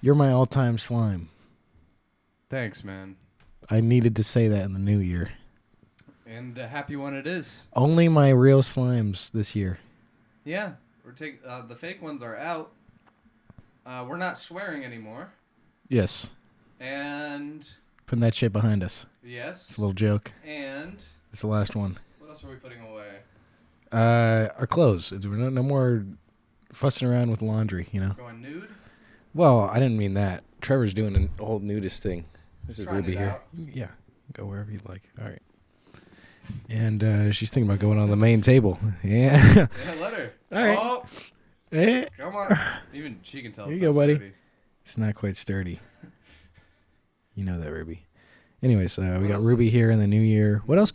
You're my all-time slime. Thanks, man. I needed to say that in the new year. And a happy one it is. Only my real slimes this year. Yeah, the fake ones are out. We're not swearing anymore. Yes. And Putting that shit behind us. yes. It's a little joke. And It's the last one. what else are we putting away? Our clothes. We're no more fussing around with laundry, you know? Going nude? Well, I didn't mean that. Trevor's doing a whole nudist thing. This is Trying Ruby it here. out. Yeah. Go wherever you'd like. All right. And she's thinking about going on the main table. Yeah. Yeah, let her. All right. Oh, Eh. come on. Even she can tell. Here It's you go, not buddy. sturdy. It's not quite sturdy. You know that, Ruby. Anyways, we got else Ruby here in the new year. What else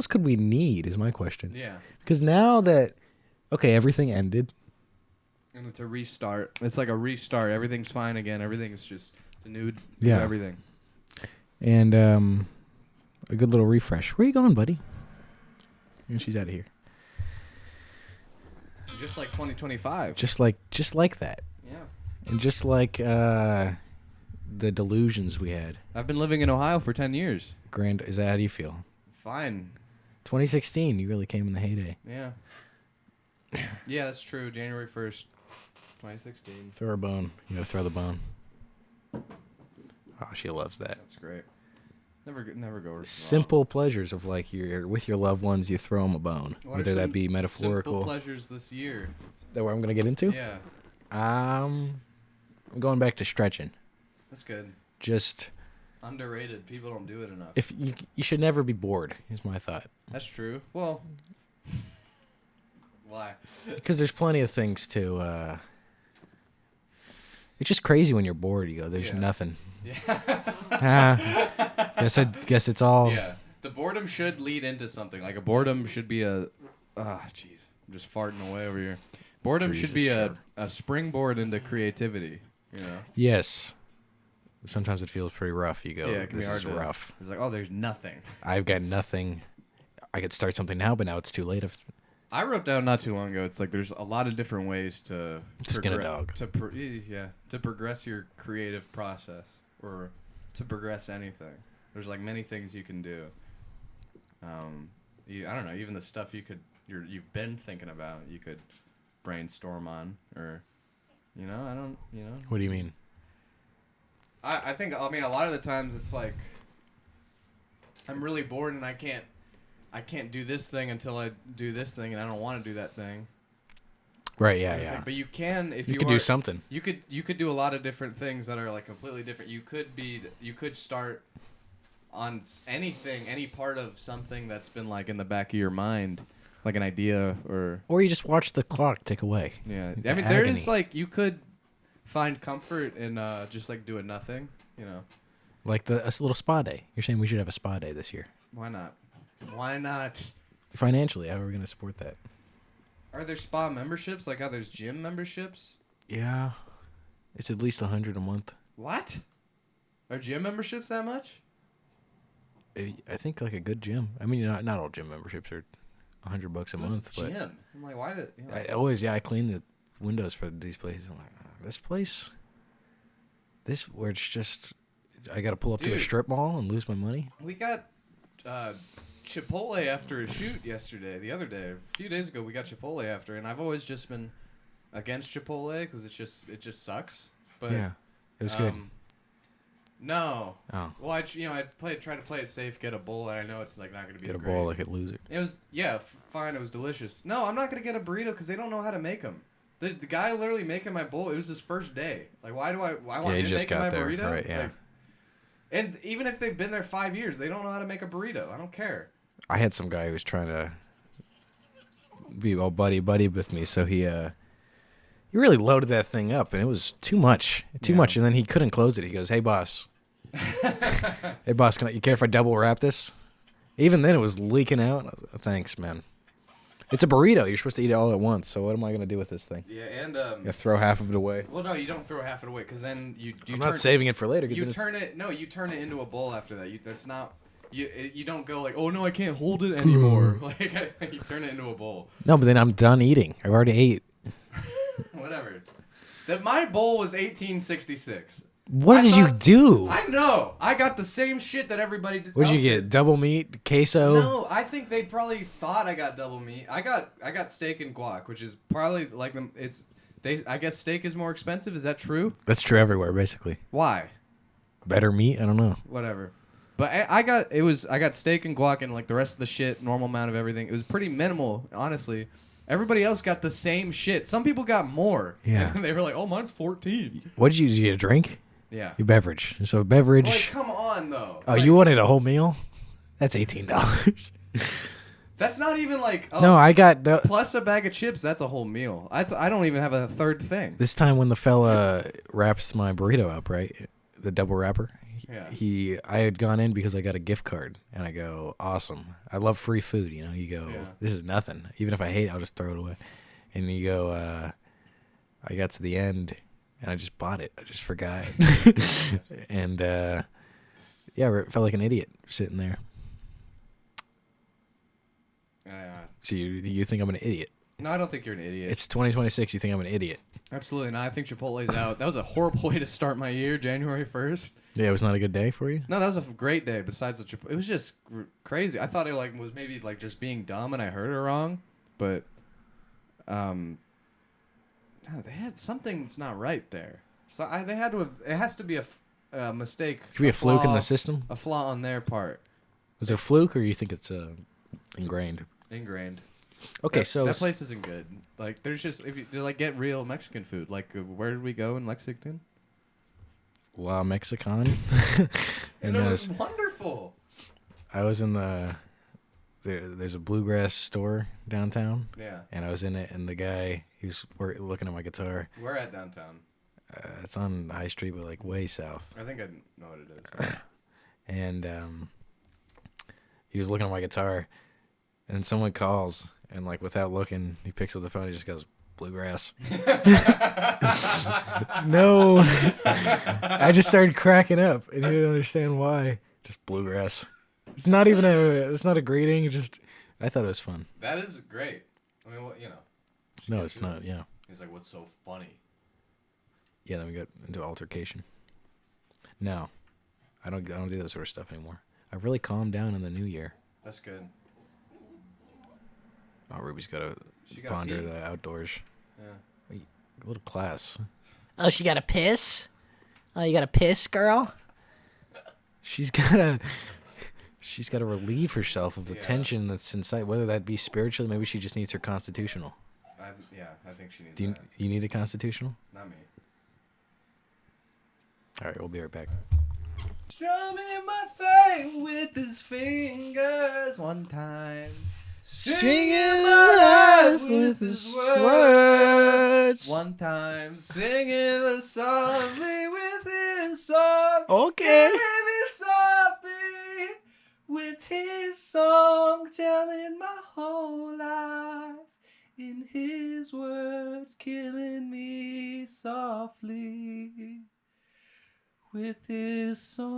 could we need is my question. Yeah. Because now that, okay, everything ended. And it's a restart. It's like a restart. Everything's fine again. Everything's just it's a new Yeah. everything. And a good little refresh. Where you going, buddy? And she's out of here. Just like 2025. Just like that. Yeah. And just like the delusions we had. I've been living in Ohio for 10 years. Is that how do you feel? Fine. 2016, you really came in the heyday. Yeah. Yeah, that's true. January 1st, 2016. Throw her a bone. You gotta throw the bone. Oh, she loves that. That's great. Never go wrong. Simple pleasures of like you're with your loved ones, you throw them a bone, What are whether that some be metaphorical. Simple pleasures this year. That what I'm gonna get into. Yeah, I'm going back to stretching. that's good. Just Underrated. People don't do it enough. if you should never be bored is my thought. That's true. Well, why? Because there's plenty of things to. It's just crazy when you're bored. You go, there's Yeah. nothing. Yeah. Guess it's all. Yeah. The boredom should lead into something. Like a boredom should be a. Jeez. I'm just farting away over here. Boredom should be Jesus, a springboard into creativity. You know. Yes. Sometimes it feels pretty rough. You go, Yeah, it can be this hard is to- rough. It's like, oh, there's nothing. I've got nothing. I could start something now, but now it's too late. I wrote down not too long ago. It's like there's a lot of different ways to Skin a dog. to progress your creative process or to progress anything. There's like many things you can do. I don't know, even the stuff you've been thinking about, you could brainstorm on, or What do you mean? I think a lot of the times it's like I'm really bored and I can't do this thing until I do this thing, and I don't want to do that thing. Right? Yeah, And it's yeah. like, but you can if you you could do something. You could do a lot of different things that are like completely different. You could start on anything, any part of something that's been like in the back of your mind, like an idea Or you just watch the clock tick away. yeah. The I mean, there agony. is like you could find comfort in just like doing nothing. You know, Like a little spa day. You're saying we should have a spa day this year. why not? Why not? Financially, how are we going to support that? Are there spa memberships like how there's gym memberships? Yeah, it's at least $100 a month. What? Are gym memberships that much? I think like a good gym. I mean, not all gym memberships are $100 a What's month, but gym? I'm like, why did? You know, I always I clean the windows for these places. I'm like, this place, where it's just I got to pull up to a Dude. strip mall and lose my money. we got Chipotle after a shoot the other day, a few days ago. We got Chipotle after, and I've always just been against Chipotle because it just sucks. But Yeah, it was good. No. Oh, Well, I try to play it safe, get a bowl, and I know it's like not going to be get a great. bowl like a loser. It was fine. It was delicious. No, I'm not going to get a burrito because they don't know how to make them. The guy literally making my bowl, it was his first day. Like, why want he him just making my got there, burrito? right? Yeah. Like, and even if they've been there 5 years, they don't know how to make a burrito. I don't care. I had some guy who was trying to be all buddy with me, so he really loaded that thing up, and it was too much, Yeah. much, and then he couldn't close it. He goes, "Hey boss, hey boss, you care if I double wrap this?" Even then, it was leaking out. I was like, thanks, man. It's a burrito. You're supposed to eat it all at once. So what am I gonna do with this thing? Yeah, and You throw half of it away. well, no, you don't throw half it away because then you I'm not saving it for later. 'Cause You then it's- you turn it into a bowl after that. That's not. You don't go like, oh no, I can't hold it anymore. Like you turn it into a bowl. No, but then I'm done eating. I've already ate. Whatever. that my bowl was 1866. What did you do? I know. I got the same shit that everybody did. What'd you get? Double meat, queso? No, I think they probably thought I got double meat. I got steak and guac, which is probably like I guess steak is more expensive. Is that true? That's true everywhere, basically. Why? Better meat? I don't know. Whatever. But I got steak and guac and like the rest of the shit, normal amount of everything. It was pretty minimal, honestly. Everybody else got the same shit. Some people got more. Yeah. And they were like, "Oh, mine's 14." What did you get? A drink? Yeah. Your beverage. So beverage. Like, come on though. Oh, like, you wanted a whole meal? That's $18. That's not even like. Oh, No, I got the. Plus a bag of chips. That's a whole meal. I don't even have a third thing. This time when the fella wraps my burrito up, right? The double wrapper. Yeah. I had gone in because I got a gift card, and I go, awesome. I love free food. You know, you go, this is nothing. Even if I hate it, I'll just throw it away. And you go, I got to the end, and I just bought it. I just forgot. And yeah, it felt like an idiot sitting there. So you think I'm an idiot? No, I don't think you're an idiot. It's 2026. You think I'm an idiot? Absolutely not. I think Chipotle's out. That was a horrible way to start my year, January 1st. Yeah, it was not a good day for you? No, that was a great day. Besides the Chipotle, it was just crazy. I thought it like was maybe like just being dumb and I heard it wrong, but no, they had something's not right there. So they had to have. It has to be a mistake. Could be a fluke in the system. A flaw on their part. Was it a fluke, or you think it's ingrained? Ingrained. Okay, so that place isn't good. Like, there's just if you like get real Mexican food. Like, where did we go in Lexington? La Mexican. And it was wonderful. I was in there's a bluegrass store downtown. Yeah. And I was in it, and the guy, he was looking at my guitar. Where at downtown? It's on High Street, but like way south. I think I know what it is. And he was looking at my guitar, and someone calls, and like without looking, he picks up the phone. He just goes, "Bluegrass." No. I just started cracking up, and he didn't understand why. Just bluegrass. It's not even it's not a greeting. I thought it was fun. That is great. I mean, well, you know. No, it's not. Yeah. He's like, "What's so funny?" Yeah, then we got into altercation. No, I don't do that sort of stuff anymore. I've really calmed down in the new year. That's good. Oh, Ruby's got to ponder the outdoors. Yeah. A little class. Oh, she got a piss? Oh, you got a piss, girl? She's got to relieve herself of the tension that's inside, whether that be spiritually. Maybe she just needs her constitutional. I think she needs Do that. you need a constitutional? Not me. All right, we'll be right back. Strumming my thing with his fingers one time. Stringing my life with his words. One time. Singing softly with his song. Okay. Baby softly with his song. Telling my whole life in his words. Killing me softly with his song.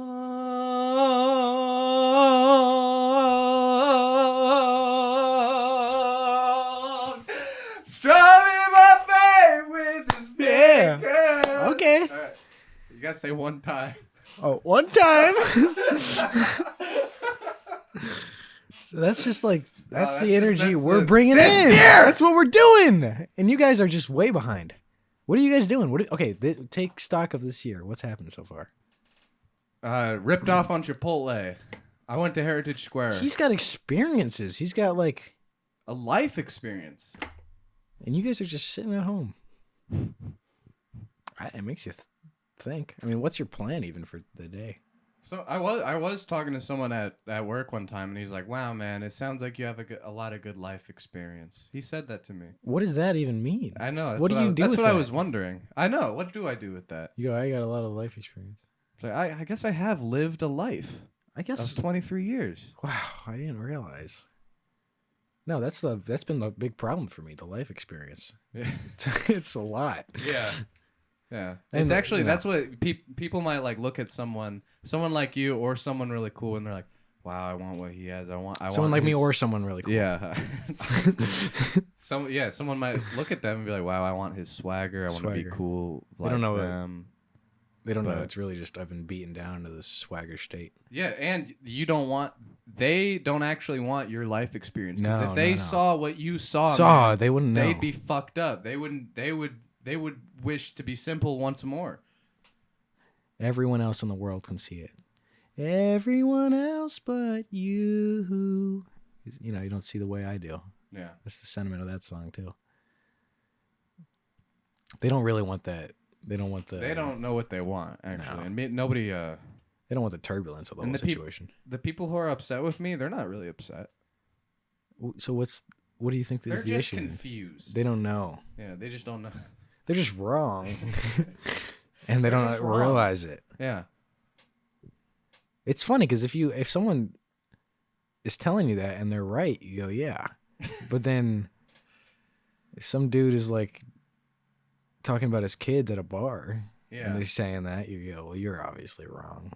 Strumming my face with his fingers. Yeah. Okay. All right. You gotta say one time. Oh, one time. So that's just like that's the energy we're bringing in. That's what we're doing, and you guys are just way behind. What are you guys doing? Take stock of this year. What's happened so far? Ripped off on Chipotle. I went to Heritage Square. He's got experiences. He's got like a life experience. And you guys are just sitting at home. It makes you think. I mean, what's your plan even for the day? So I was talking to someone at work one time, and he's like, "Wow, man, it sounds like you have a lot of good life experience." He said that to me. What does that even mean? I know. What do you do? That's with what that? I was wondering. I know. What do I do with that? You go, I got a lot of life experience. So I guess I have lived a life. I guess that was 23 years. Wow, I didn't realize. No, that's been the big problem for me. The life experience. Yeah. It's a lot. Yeah. Yeah. And It's actually you know. that's what people might like look at someone like you or someone really cool, and they're like, wow, I want what he has. I want Someone like me his- or someone really cool. Yeah. Someone might look at them and be like, wow, I want his swagger. I want to be Swagger. cool They like don't know them. They don't know. But- It's really just I've been beaten down to this swagger state. Yeah, and they don't actually want your life experience. Because No, if they no. saw what you saw, man, They wouldn't know. they'd be fucked up. They would wish to be simple once more. Everyone else in the world can see it. Everyone else but you. You know, you don't see the way I do. Yeah. That's the sentiment of that song too. They don't really want that. They don't want the. They don't know what they want, actually. No. And nobody They don't want the turbulence of the whole And the peop- situation. the people who are upset with me, they're not really upset. So what do you think They're is the just issue? confused. They don't know. Yeah, they just don't know. They're just wrong, and they don't just wrong. realize it. Yeah. It's funny because if someone is telling you that and they're right, you go, yeah. But then if some dude is like talking about his kids at a bar Yeah. and they're saying that, you go, well, you're obviously wrong.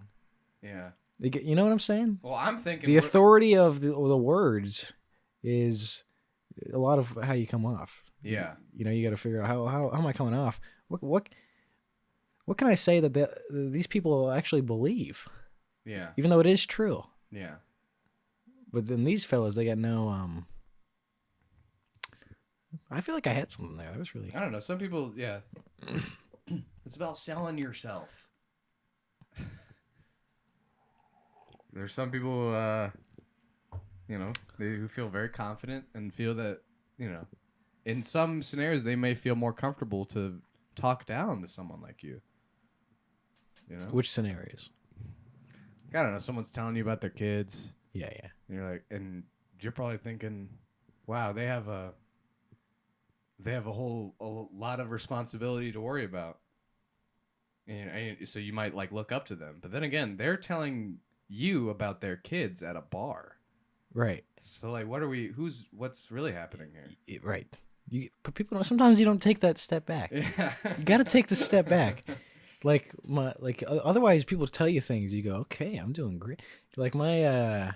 Yeah. You know what I'm saying? Well, I'm thinking The authority of the words is a lot of how you come off. Yeah. You know, you got to figure out how am I coming off? What can I say that these people actually believe, Yeah. even though it is true? Yeah. But then these fellas, they got no. I feel like I had something there. That was really. I don't know. Some people, yeah. It's about selling yourself. There's some people, who feel very confident and feel that, in some scenarios they may feel more comfortable to talk down to someone like you. You know? Which scenarios? I don't know. Someone's telling you about their kids. Yeah. And you're like, and you're probably thinking, wow, they have a lot of responsibility to worry about. And so you might like look up to them. But then again, they're telling you about their kids at a bar. Right. So like, what's really happening here? Right. But people don't. Sometimes you don't take that step back. Yeah. You got to take the step back. Otherwise people tell you things. You go, okay, I'm doing great. Like the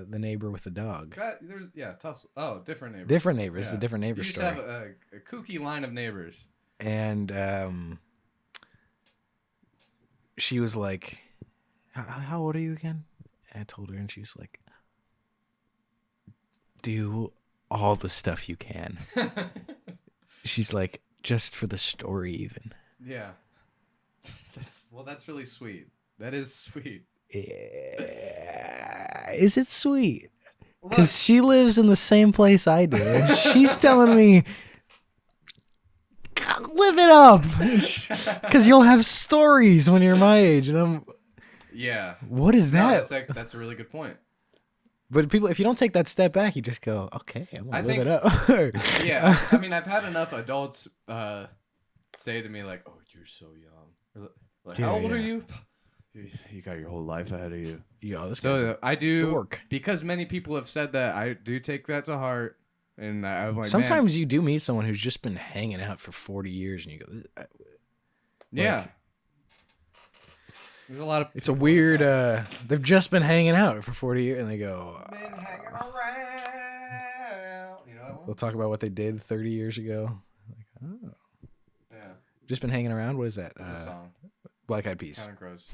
neighbor with the dog. Tussle. Oh, different neighbors. Different neighbors. Yeah. The different neighbor You just story. have a kooky line of neighbors. And she was like, how old are you again? And I told her, and she was like, do all the stuff you can. She's like, just for the story even. Yeah. That's really sweet. That is sweet. Is it sweet? Because she lives in the same place I do. And she's telling me, God, live it up. Because you'll have stories when you're my age. And I'm, Yeah. what is that? No, that's a really good point. But people, if you don't take that step back, you just go, okay, I'm going to live it up. Yeah. I mean, I've had enough adults say to me, like, oh, you're so young. Like, Yeah, how old are yeah. you? You got your whole life ahead of you. Yo, this guy's So I do, dork. because many people have said that, I do take that to heart. And I'm like, sometimes you do meet someone who's just been hanging out for 40 years and you go, yeah. There's a lot of it's a weird, they've just been hanging out for 40 years and they go, been hanging around. You know that one? they'll talk about what they did 30 years ago. Like, oh, Yeah. just been hanging around? What is that? It's a song. Black Eyed Peas. Counting Crows.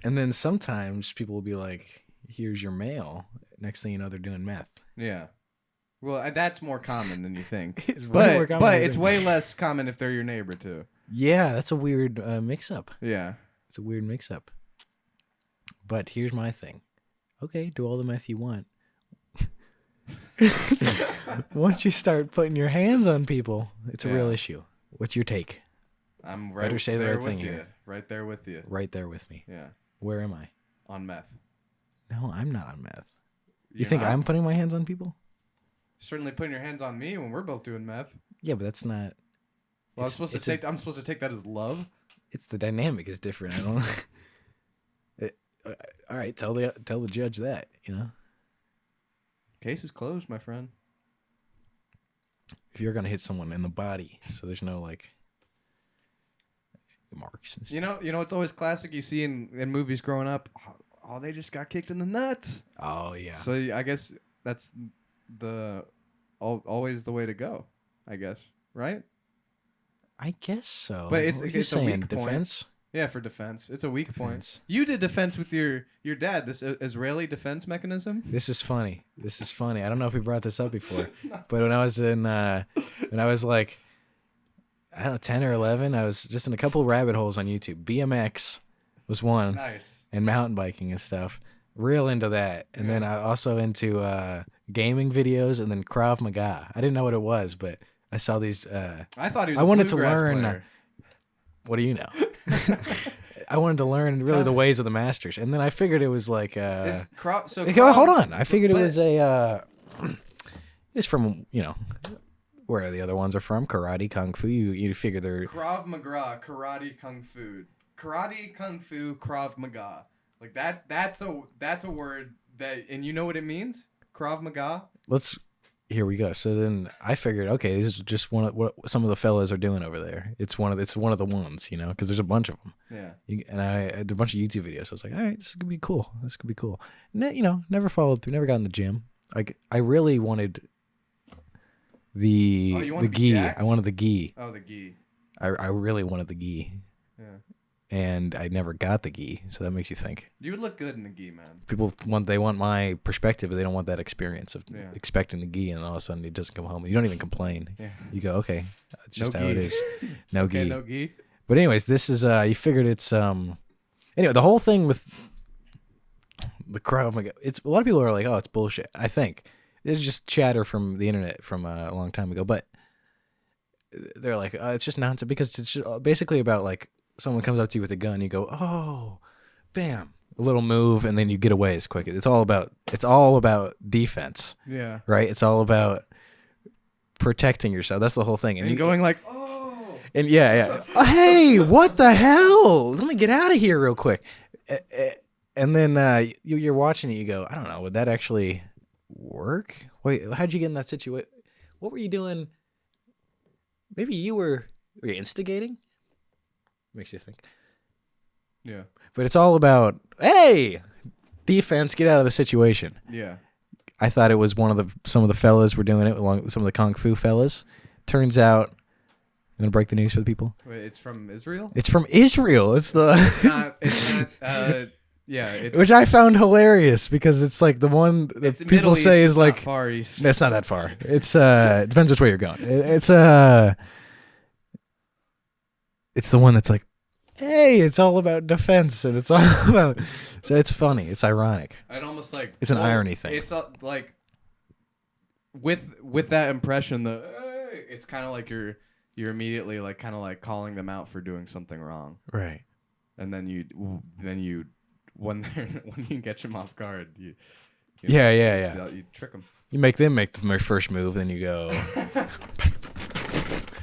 And then sometimes people will be like, here's your mail. Next thing you know, they're doing meth. Yeah. Well, that's more common than you think. It's way more common but than you it's think. way less common if they're your neighbor too. Yeah, that's a weird mix-up. Yeah. It's a weird mix-up. But here's my thing. Okay, do all the meth you want. Once you start putting your hands on people, it's a real Yeah. issue. What's your take? I'm right Better say the there right with thing you. here. Right there with you. Right there with me. Yeah. Where am I? On meth. No, I'm not on meth. You You're think not? I'm putting my hands on people? Certainly putting your hands on me when we're both doing meth. Yeah, but that's not. Well, It's- I'm it's supposed to take that as love. It's the dynamic is different. I don't. All right, tell the judge that, you know. Case is closed, my friend. If you're gonna hit someone in the body, so there's no like. marks. And It's always classic. You see in movies growing up. Oh, they just got kicked in the nuts. Oh yeah. So I guess that's always the way to go. I guess, right? I guess so. But What are you it's a saying? weak Defense? point. Yeah, for defense. It's a weak point. Defense. You did defense with your dad. This Israeli defense mechanism. This is funny. I don't know if we brought this up before, but when I was like, I don't know, 10 or 11, I was just in a couple rabbit holes on YouTube. BMX was one. Nice. And mountain biking and stuff. Real into that. And then I also into gaming videos and then Krav Maga. I didn't know what it was, but I saw these. I thought he was I wanted to bluegrass learn. player. What do you know? I wanted to learn really the ways of the masters, and then I figured it was like. Hold on, I figured it was a. It's from where the other ones are from, karate, kung fu. You figure they're Krav Maga, karate, kung fu, Krav Maga. Like that. That's a word that, and you know what it means? Krav Maga. Here we go. So then I figured, okay, this is just one of what some of the fellas are doing over there. It's one of the ones, because there's a bunch of them. Yeah. And there a bunch of YouTube videos. So I was like, all right, this could be cool. Never followed through. Never got in the gym. I really wanted the gi. I wanted the gi. Oh, the gi. I really wanted the gi. Yeah. And I never got the gi, so that makes you think. You would look good in the gi, man. People want my perspective, but they don't want that experience of expecting the gi, and all of a sudden it doesn't come home. You don't even complain. Yeah. You go, okay, that's just how it is. No gi. No gi. But anyways, this is you figured it's anyway, the whole thing with the Krav Maga, it's a lot of people are like, oh, it's bullshit. I think it's just chatter from the internet from a long time ago, but they're like, it's just nonsense because it's just basically about like. Someone comes up to you with a gun, you go, oh, bam, a little move, and then you get away as quick. It's all about defense. Yeah. Right? It's all about protecting yourself. That's the whole thing. And you're going like, oh. And yeah. Hey, what the hell? Let me get out of here real quick. And then you're watching it, you go, I don't know, would that actually work? Wait, how'd you get in that situation? What were you doing? Maybe were you instigating? Makes you think. Yeah. But it's all about, hey, defense, get out of the situation. Yeah. I thought it was some of the fellas were doing it along with some of the kung fu fellas. Turns out, I'm gonna break the news for the people. Wait, it's from Israel? It's from Israel. It's not yeah. Which I found hilarious because it's like the one that people say is like Far East. That's not that far. It's it depends which way you're going. It's the one that's like, hey, it's all about defense, and it's all about. So it's funny. It's ironic. I'd almost like. It's an irony thing. It's like, with that impression, it's kind of like you're immediately like kind of like calling them out for doing something wrong, right? And then you when you catch them off guard, you trick them. You make them make their first move, then you go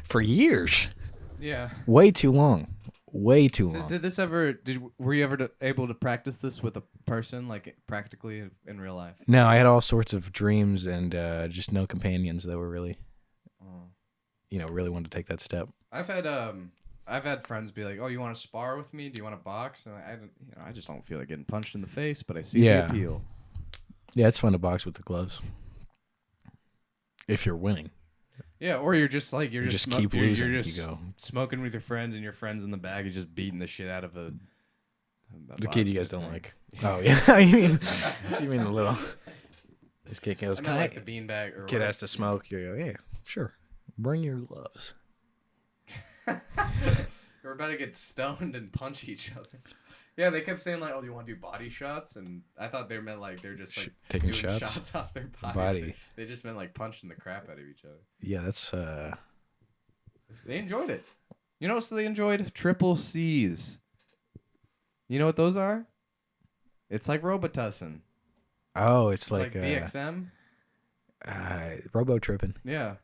for years. Yeah. Way too long. Were you ever able to practice this with a person, like practically in real life? No, I had all sorts of dreams and just no companions that were really, really wanted to take that step. I've had friends be like, "Oh, you want to spar with me? Do you want to box?" And I just don't feel like getting punched in the face, but I see the appeal. Yeah, it's fun to box with the gloves. If you're winning. Yeah, or you're just keep losing. You're just smoking with your friends, and your friends in the bag. You're just beating the shit out of the kid you guys don't like. Oh yeah, you mean the little. This kid goes, "Can I like the beanbag?" Or kid has to smoke. You go, yeah, sure. Bring your gloves. We're about to get stoned and punch each other. Yeah, they kept saying like, "Oh, do you want to do body shots?" And I thought they meant like they're just like taking doing shots off their body. They just meant like punching the crap out of each other. Yeah, that's. They enjoyed it. You know what they enjoyed? Triple C's. You know what those are? It's like Robitussin. Oh, it's like DXM. Robo tripping. Yeah,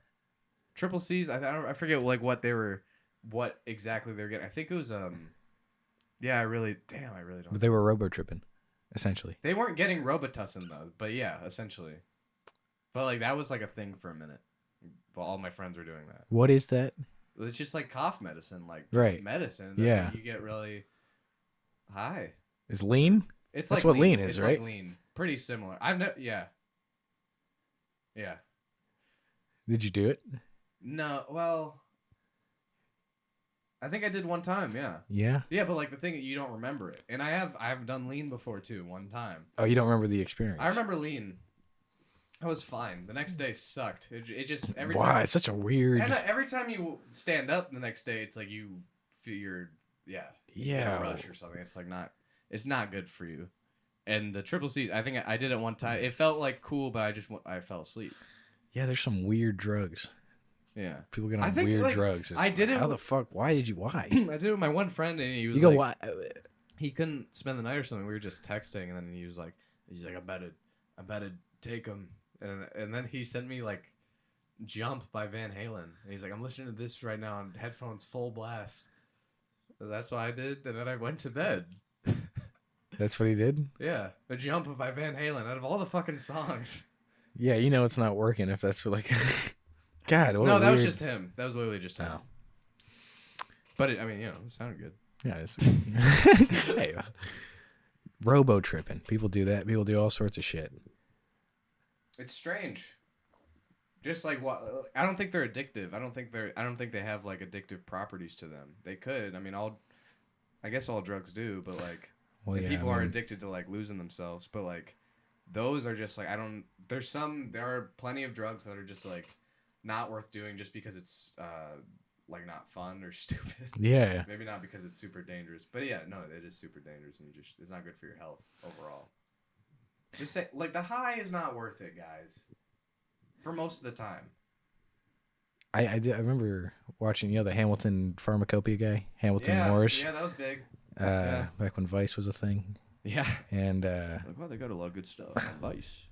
Triple C's. I forget like what exactly they were getting. I think it was Yeah, I really don't. But they were robo tripping, essentially. They weren't getting Robitussin though, but yeah, essentially. But like that was like a thing for a minute. Well, all my friends were doing that. What is that? It's just like cough medicine, like just Right. medicine. Yeah. You get really high. Is lean? It's That's like what lean is, it's right? Like lean. Pretty similar. Yeah. Yeah. Did you do it? No, well, I think I did one time, yeah. Yeah. Yeah, but like the thing, you don't remember it. And I've done lean before too, one time. Oh, you don't remember the experience? I remember lean. I was fine. The next day sucked. It just every Why? time. It's such a weird. And every time you stand up the next day, it's like you feel you're in a rush or something. It's like it's not good for you. And the triple C, I think I did it one time. It felt like cool, but I fell asleep. Yeah, there's some weird drugs. Yeah, People get on weird drugs. I did it. How the fuck? Why did you? Why? I did it with my one friend, and he was You go, like, why? he couldn't spend the night or something. We were just texting, and then he's like, I better take him, and then he sent me like "Jump" by Van Halen, and he's like, I'm listening to this right now on headphones full blast. So that's what I did, and then I went to bed. That's what he did? Yeah, the "Jump" by Van Halen. Out of all the fucking songs. Yeah, you know it's not working if that's like. God, what No, that was weird- just him. That was literally just him. Oh. But it sounded good. Yeah, it's. Hey, robo tripping. People do that. People do all sorts of shit. It's strange. Just like what? I don't think they're addictive. I don't think they have like addictive properties to them. They could. I mean, I guess all drugs do, but like, Well, yeah, people are addicted to like losing themselves. But like, those are just like there are plenty of drugs that are just like not worth doing just because it's like not fun or stupid. Yeah. Maybe not because it's super dangerous, but yeah, no, it is super dangerous, and it's not good for your health overall. Just say like the high is not worth it, guys. For most of the time. I remember watching, the Hamilton Pharmacopoeia guy, Hamilton Morris. Yeah, that was big. Back when Vice was a thing. Yeah. And Like, well, they got a lot of good stuff on Vice.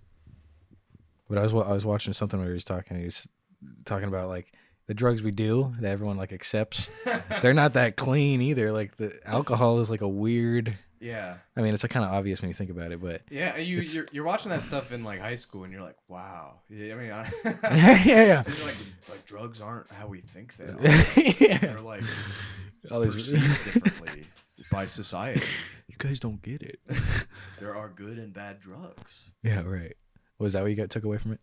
but I was watching something where he was talking about like the drugs we do that everyone like accepts. They're not that clean either. Like the alcohol is like a weird. Yeah. I mean, it's kind of obvious when you think about it, but Yeah, you're watching that stuff in like high school, and you're like, wow. Yeah, I mean, yeah. you're like drugs aren't how we think they are. Yeah. They're like All these perceived differently by society. you guys don't get it. There are good and bad drugs. Yeah, right. Was that what you took away from it?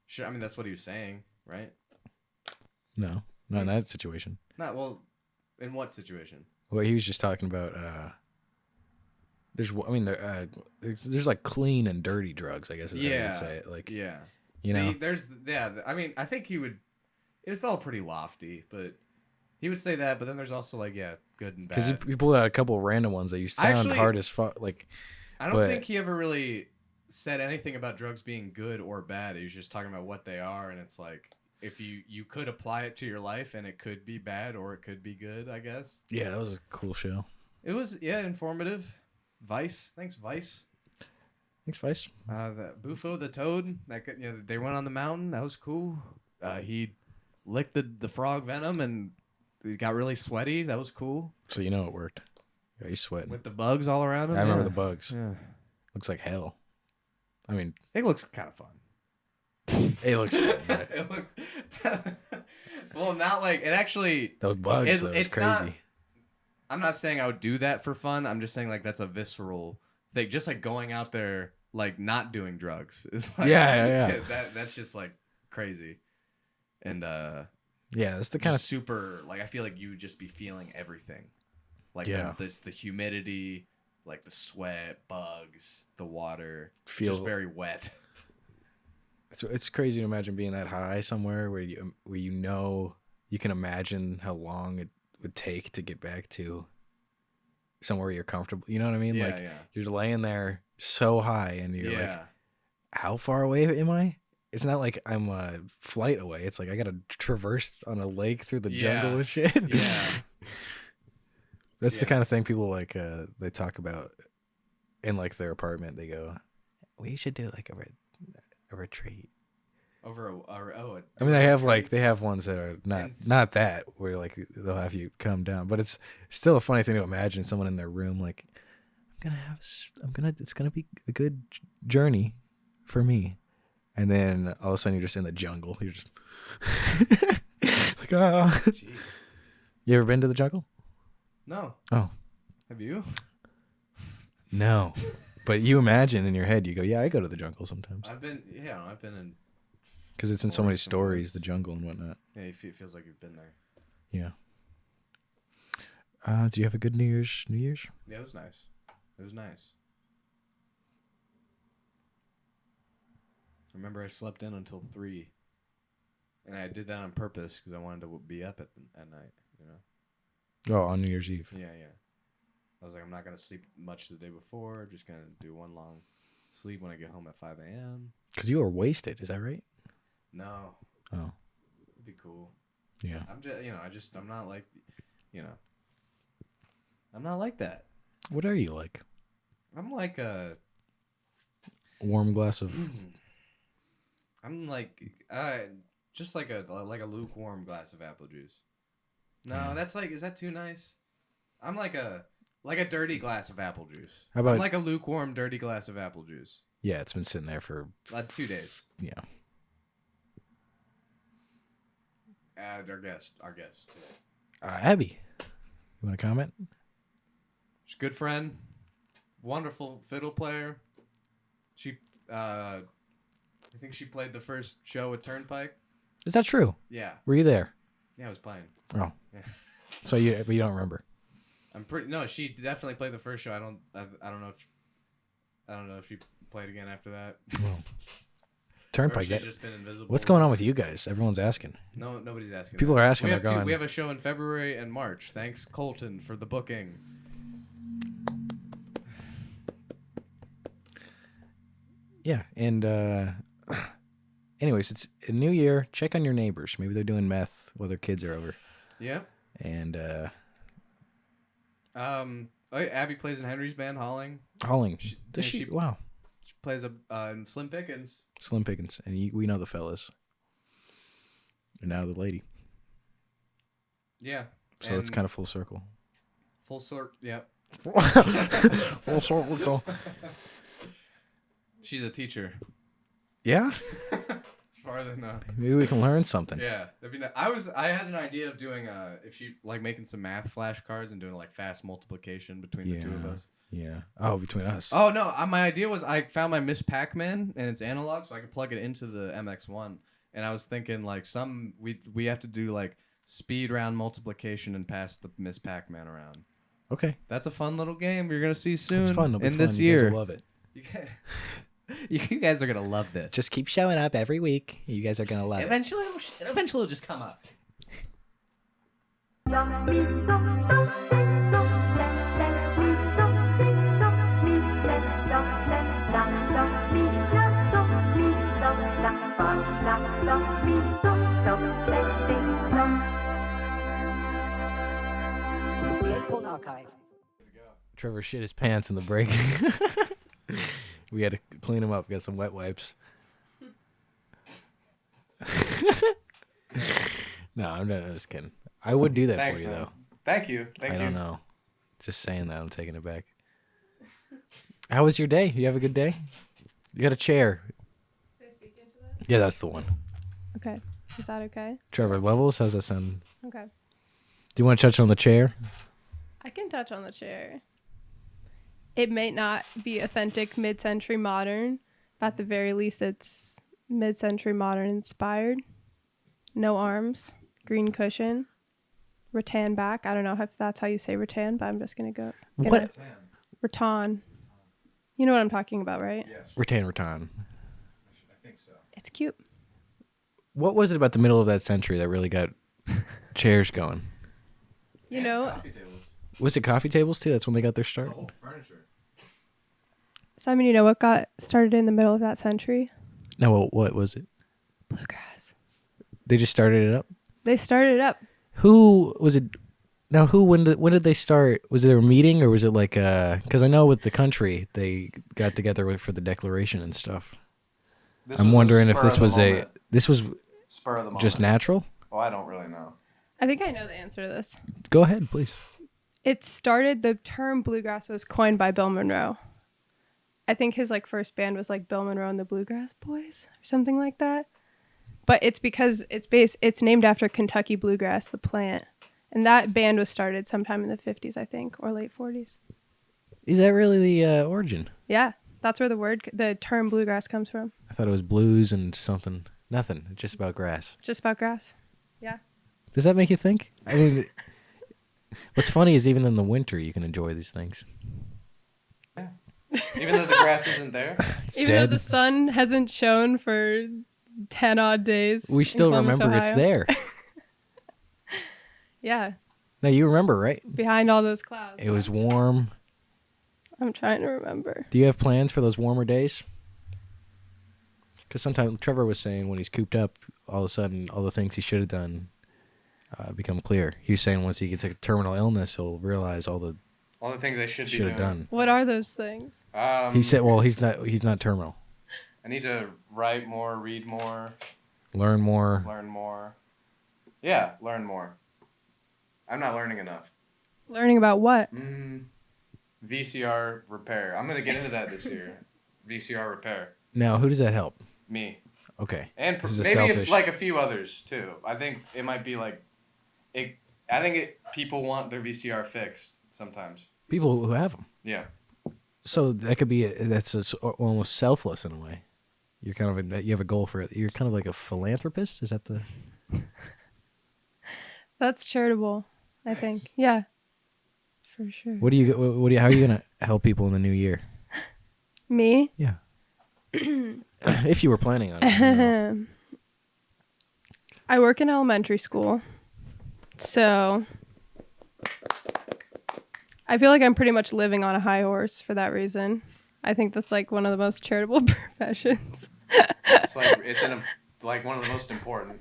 Sure, I mean that's what he was saying, right? No, not in that situation. Not well. In what situation? Well, he was just talking about. There's like clean and dirty drugs, I guess is how you would say it. Like, Yeah. I mean, I think he would. It's all pretty lofty, but he would say that. But then there's also like, good and bad. because you pulled out a couple of random ones that you sound hard as fuck. Like, I don't think he ever really said anything about drugs being good or bad. He was just talking about what they are, and it's like if you could apply it to your life, and it could be bad or it could be good. I guess. yeah, that was a cool show. It was informative. Vice, thanks Vice. Thanks, Vice. The Bufo the Toad, they went on the mountain. That was cool. He licked the frog venom and he got really sweaty. That was cool. So you know it worked. Yeah, he's sweating. With the bugs all around him. I remember the bugs. Yeah. Looks like hell. I mean, It looks kind of fun. it looks fun. But It looks. Well, not like it actually. those bugs, though, it's crazy. not- I'm not saying I would do that for fun. I'm just saying like that's a visceral thing. Just like going out there, like not doing drugs is like Yeah. that's just like crazy, and Yeah, that's the kind of super like I feel like you would just be feeling everything, like Yeah. the humidity, like the sweat, bugs, the water, Feel- just very wet. it's crazy to imagine being that high somewhere where you know you can imagine how long it would take to get back to somewhere you're comfortable. You know what I mean? Yeah, like yeah. you're laying there so high and you're Yeah. like, how far away am I? It's not like I'm a flight away. It's like I got to traverse on a lake through the jungle Yeah. and shit. Yeah. That's the Yeah. kind of thing people like they talk about in like their apartment. They go, we should do like a retreat. Over I mean, they have ones that are And not that where like they'll have you come down, but it's still a funny thing to imagine someone in their room like, it's gonna be a good journey for me, and then all of a sudden you're just in the jungle. You're just like, ah. Jeez. You ever been to the jungle? No. Oh. Have you? No. But you imagine in your head, you go, yeah, I go to the jungle sometimes. I've been in. Because it's in so many Forests and stories, woods. the jungle and whatnot. Yeah, it feels like you've been there. Yeah. Do you have a good New Year's? Yeah, it was nice. It was nice. I remember I slept in until 3. And I did that on purpose because I wanted to be up at night, you know? Oh, on New Year's Eve. Yeah. I was like, I'm not going to sleep much the day before. I'm just going to do one long sleep when I get home at 5 a.m. Because you were wasted, is that right? No. Oh. It'd be cool. Yeah. I'm just, I'm not like, I'm not like that. What are you like? I'm like a... Warm glass of... I'm like, just like a lukewarm glass of apple juice. No, Yeah. that's like, is that too nice? I'm like a dirty glass of apple juice. How about- I'm like a lukewarm, dirty glass of apple juice. Yeah, it's been sitting there for... 2 days. Yeah. Our guest today. Abby, you want to comment? She's a good friend, wonderful fiddle player. She, I think she played the first show at Turnpike. Is that true? Yeah, Were you there? I was playing. Oh. Yeah. So you don't remember? I'm pretty. No, she definitely played the first show. I don't know if she played again after that. Well, Or if Turnpike. she's just been invisible. What's going on with you guys? Everyone's asking. No, nobody's asking. People that. are asking. We They're have going. we have a show in February and March. Thanks, Colton, for the booking. Yeah, and anyways, it's a new year. Check on your neighbors. Maybe they're doing meth while their kids are over. Yeah. And Abby plays in Henry's band, Halling. Halling. She- Does yeah, she? she- Wow. She plays in Slim Pickens. Slim Pickens, and we know the fellas. And now the lady. Yeah. So it's kind of full circle. full circle. Yeah. Full circle. She's a teacher. Yeah. As far as I know. Maybe we can learn something. Yeah. I had an idea of doing if she like making some math flashcards and doing like fast multiplication between the two of us. Yeah. Oh, between us. Oh no! My idea was I found my Miss Pac-Man and it's analog, so I could plug it into the MX1. And I was thinking like we have to do like speed round multiplication and pass the Miss Pac-Man around. Okay. That's a fun little game you're gonna see soon. It's fun. It'll be in fun. this You guys year. will love it. You guys are gonna love this. Just keep showing up every week. You guys are gonna love it. Eventually it'll just come up. The Acorn Archive. Trevor shit his pants in the break. We had to clean him up. Got some wet wipes. No, I'm just kidding. I would do that Thanks, for you, man. though. Thank you. I don't know. Just saying that. I'm taking it back. How was your day? You have a good day? You got a chair. Can I speak into this? Yeah, that's the one. Okay. Is that okay? Trevor Levels, how's that sound? Okay. Do you want to touch on the chair? I can touch on the chair. It may not be authentic mid-century modern, but at the very least it's mid-century modern inspired. No arms, green cushion, rattan back. I don't know if that's how you say rattan, but I'm just going to go. What? Rattan. You know what I'm talking about, right? Yes. Rattan. I think so. It's cute. What was it about the middle of that century that really got chairs going? You know, Coffee tables. Was it coffee tables too? That's when they got their start? Oh, furniture. Simon, you know what got started in the middle of that century? No, what was it? Bluegrass. They just started it up? They started up. Who was it? Now, when did they start? Was there a meeting or was it like because I know with the country they got together for the Declaration and stuff. I'm wondering if this was Spur of the moment. just natural. Oh, I don't really know. I think I know the answer to this. Go ahead, please. The term bluegrass was coined by Bill Monroe. I think his first band was Bill Monroe and the Bluegrass Boys or something like that. but it's because it's named after Kentucky bluegrass, the plant. And that band was started sometime in the 50s, I think, or late 40s. Is that really the origin? Yeah, that's where the term bluegrass comes from. I thought it was blues and something. Nothing. It's just about grass. Just about grass. Yeah. Does that make you think? I mean, what's funny is even in the winter you can enjoy these things. Yeah. Even though the grass isn't there. Even though the sun hasn't shone for 10 odd days. We still remember it's there. Yeah. No, you remember, right? Behind all those clouds. It was warm. I'm trying to remember. Do you have plans for those warmer days? Because sometimes Trevor was saying when he's cooped up, all of a sudden, all the things he should have done become clear. He was saying once he gets a terminal illness, he'll realize all the things I should have done. What are those things? He said, well, he's not terminal. I need to write more, read more. Learn more. Yeah, learn more. I'm not learning enough. Learning about what? VCR repair. I'm going to get into that this year. VCR repair. Now, who does that help? Me. Okay. And This is maybe like a few others, too. I think it might be like... people want their VCR fixed sometimes. People who have them. Yeah. So that could be almost selfless in a way. You're kind of you have a goal for it. You're kind of like a philanthropist. Is that the? That's charitable, I think. Yeah, for sure. How are you gonna help people in the new year? Me? Yeah. If you were planning on it. I work in elementary school, so I feel like I'm pretty much living on a high horse for that reason. I think that's like one of the most charitable professions. It's like one of the most important.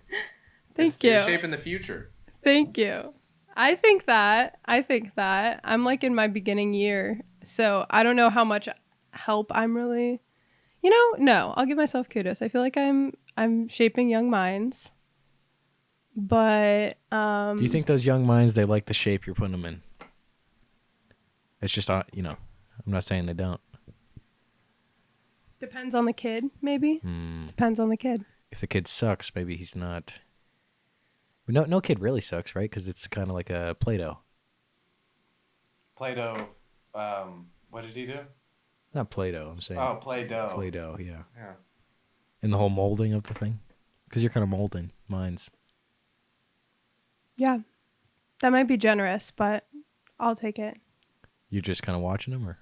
Thank you. You're shaping the future. Thank you. I think that. I'm like in my beginning year, so I don't know how much help I'm really. No, I'll give myself kudos. I feel like I'm shaping young minds. But do you think those young minds, they like the shape you're putting them in? It's just I'm not saying they don't. Depends on the kid, maybe. Depends on the kid. If the kid sucks, maybe he's not. No kid really sucks, right? Because it's kind of like a Play-Doh. Play-Doh. What did he do? Not Play-Doh, I'm saying. Oh, Play-Doh. Play-Doh, yeah. Yeah. And the whole molding of the thing? Because you're kind of molding minds. Yeah. That might be generous, but I'll take it. You're just kind of watching them, or?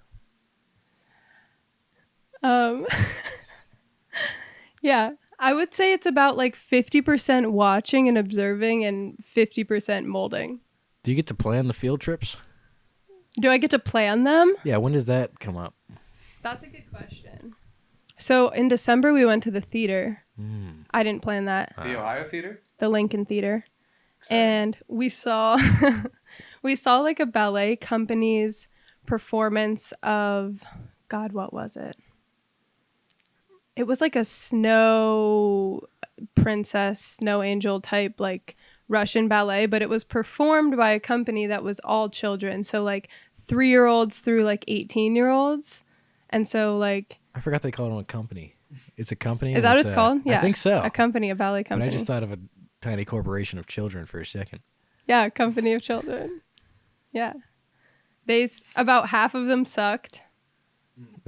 Yeah. I would say it's about like 50% watching and observing and 50% molding. Do you get to plan the field trips? Do I get to plan them? Yeah, when does that come up? That's a good question. So in December, we went to the theater. I didn't plan that. The Ohio Theater? The Lincoln Theater. And we saw like a ballet company's performance of, God, what was it? It was like a snow princess, snow angel type, like Russian ballet, but it was performed by a company that was all children. So like 3-year-olds through like 18-year-olds. And so like... I forgot they called it a company. It's a company? Is that what it's called? Yeah. I think so. A company, a ballet company. But I just thought of a tiny corporation of children for a second. Yeah, a company of children. Yeah. About half of them sucked.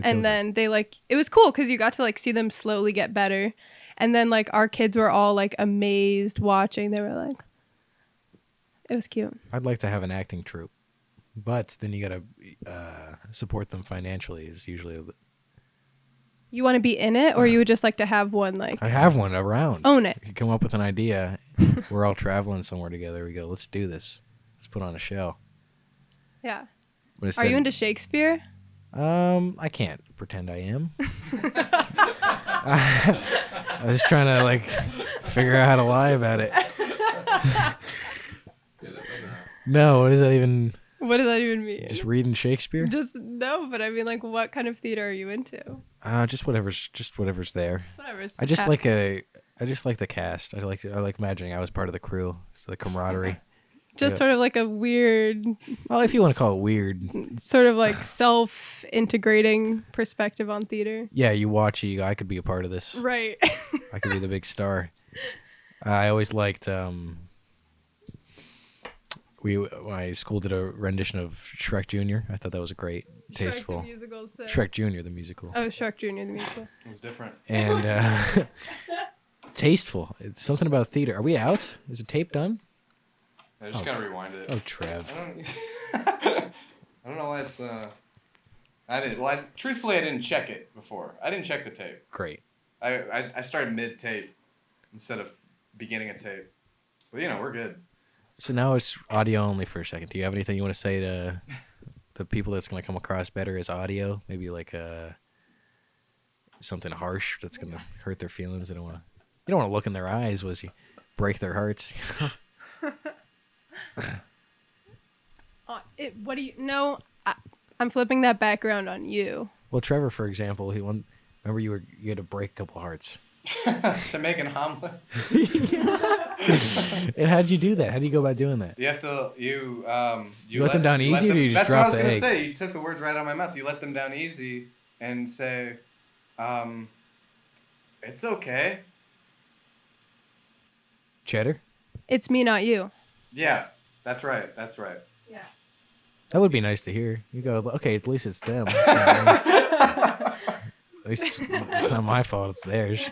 And then they it was cool because you got to see them slowly get better. And then our kids were all amazed watching. They were like, it was cute. I'd like to have an acting troupe, but then you got to support them financially is usually. You want to be in it, or you would just like to have one I have one around. Own it. You come up with an idea. We're all traveling somewhere together. We go, let's do this. Let's put on a show. Yeah. Are you into Shakespeare? I can't pretend I am. I was trying to figure out how to lie about it. No, what does that even? What does that even mean? Just reading Shakespeare? No, but I mean, what kind of theater are you into? Just whatever's there. Whatever's. I just like the cast. I like imagining I was part of the crew. So the camaraderie. Just sort of like a weird. Well, if you want to call it weird. Sort of self-integrating perspective on theater. Yeah, you watch it. You go, I could be a part of this. Right. I could be the big star. I always liked my school did a rendition of Shrek Jr. I thought that was a great, tasteful. Shrek the musical. Sick. Shrek Jr. the musical. Oh, Shrek Jr. the musical. It was different. And tasteful. It's something about theater. Are we out? Is the tape done? I just gotta rewind it. Oh, Trev. I don't know why it's. I didn't. Well, truthfully, I didn't check it before. I didn't check the tape. Great. I started mid tape instead of beginning of tape. But we're good. So now it's audio only for a second. Do you have anything you want to say to the people that's going to come across better as audio? Maybe like something harsh that's going to hurt their feelings. You don't want to look in their eyes as you break their hearts. What do you know? I'm flipping that background on you. Well, Trevor, for example, remember you had to break a couple hearts. To make an omelet. And how did you do that? How do you go about doing that? You have to you let them down easy, or you just drop the egg? That's what I was gonna say. You took the words right out of my mouth. You let them down easy and say, "It's okay." Cheddar? It's me, not you. Yeah, that's right. That's right. Yeah. That would be nice to hear. You go, okay, at least it's them. At least it's not my fault, it's theirs.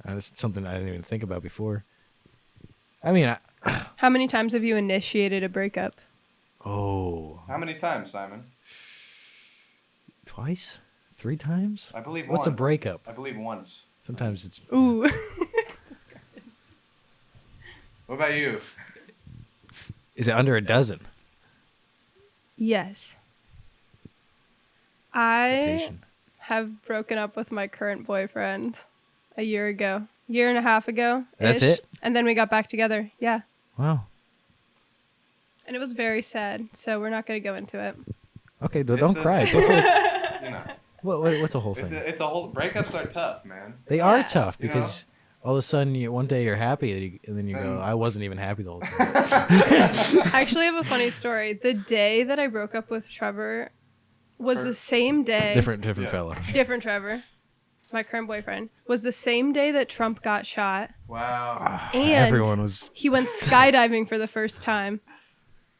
That's something I didn't even think about before. I mean, How many times have you initiated a breakup? oh, How many times, Simon? twice? 3 times? I believe What's a one. breakup? I believe once. Sometimes it's... Ooh. What about you? Is it under a dozen? Yes. I Temptation. have broken up with my current boyfriend a year and a half ago. That's it? And then we got back together. Yeah. Wow. And it was very sad, so we're not going to go into it. Okay, It's don't a- cry. Feel free- You know, what's the whole thing? it's a whole. Breakups are tough, man. They are Yeah. tough You know? because all of a sudden one day you're happy and then you go, And- I wasn't even happy the whole time. I actually have a funny story. The day that I broke up with Trevor was the same day. different Yeah. fella. Different Trevor, my current boyfriend, was the same day that Trump got shot. Wow. And Everyone was... he went skydiving for the first time.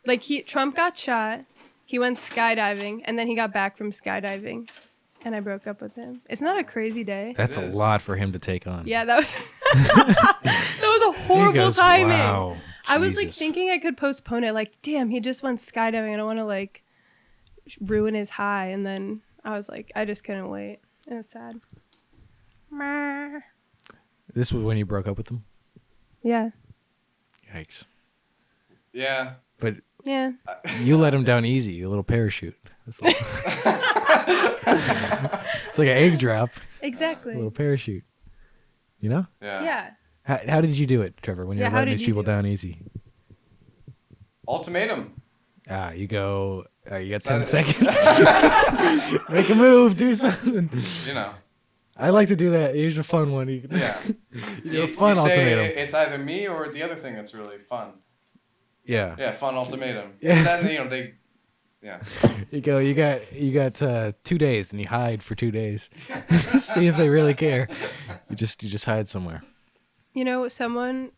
Like Trump got shot, he went skydiving, and then he got back from skydiving, and I broke up with him. Isn't that a crazy day? That's a is. lot for him to take on. Yeah, that was that was a He horrible goes, timing. wow. I was like Jesus." thinking I could postpone it. Like, damn, he just went skydiving. I don't want to like ruin his high. And then I was like, I just couldn't wait. It was sad. Meh. This was when you broke up with him? Yeah, Yikes. Yeah. But yeah. you let him down easy, a little parachute. It's like an egg drop, a Exactly. little parachute. You know? Yeah. Yeah. How did you do it, Trevor, when Yeah, you're how letting did these you people do it? down easy? Ultimatum. You go, you got 10 That- seconds. Make a move, do something. You know. I like to do that. Here's a fun one. You Yeah. you do a fun say ultimatum. It's either me or the other thing that's really fun. Yeah. Yeah, fun ultimatum. Yeah. And then they. Yeah. You go, you got 2 days, and you hide for 2 days. See if they really care. You just hide somewhere. You know, someone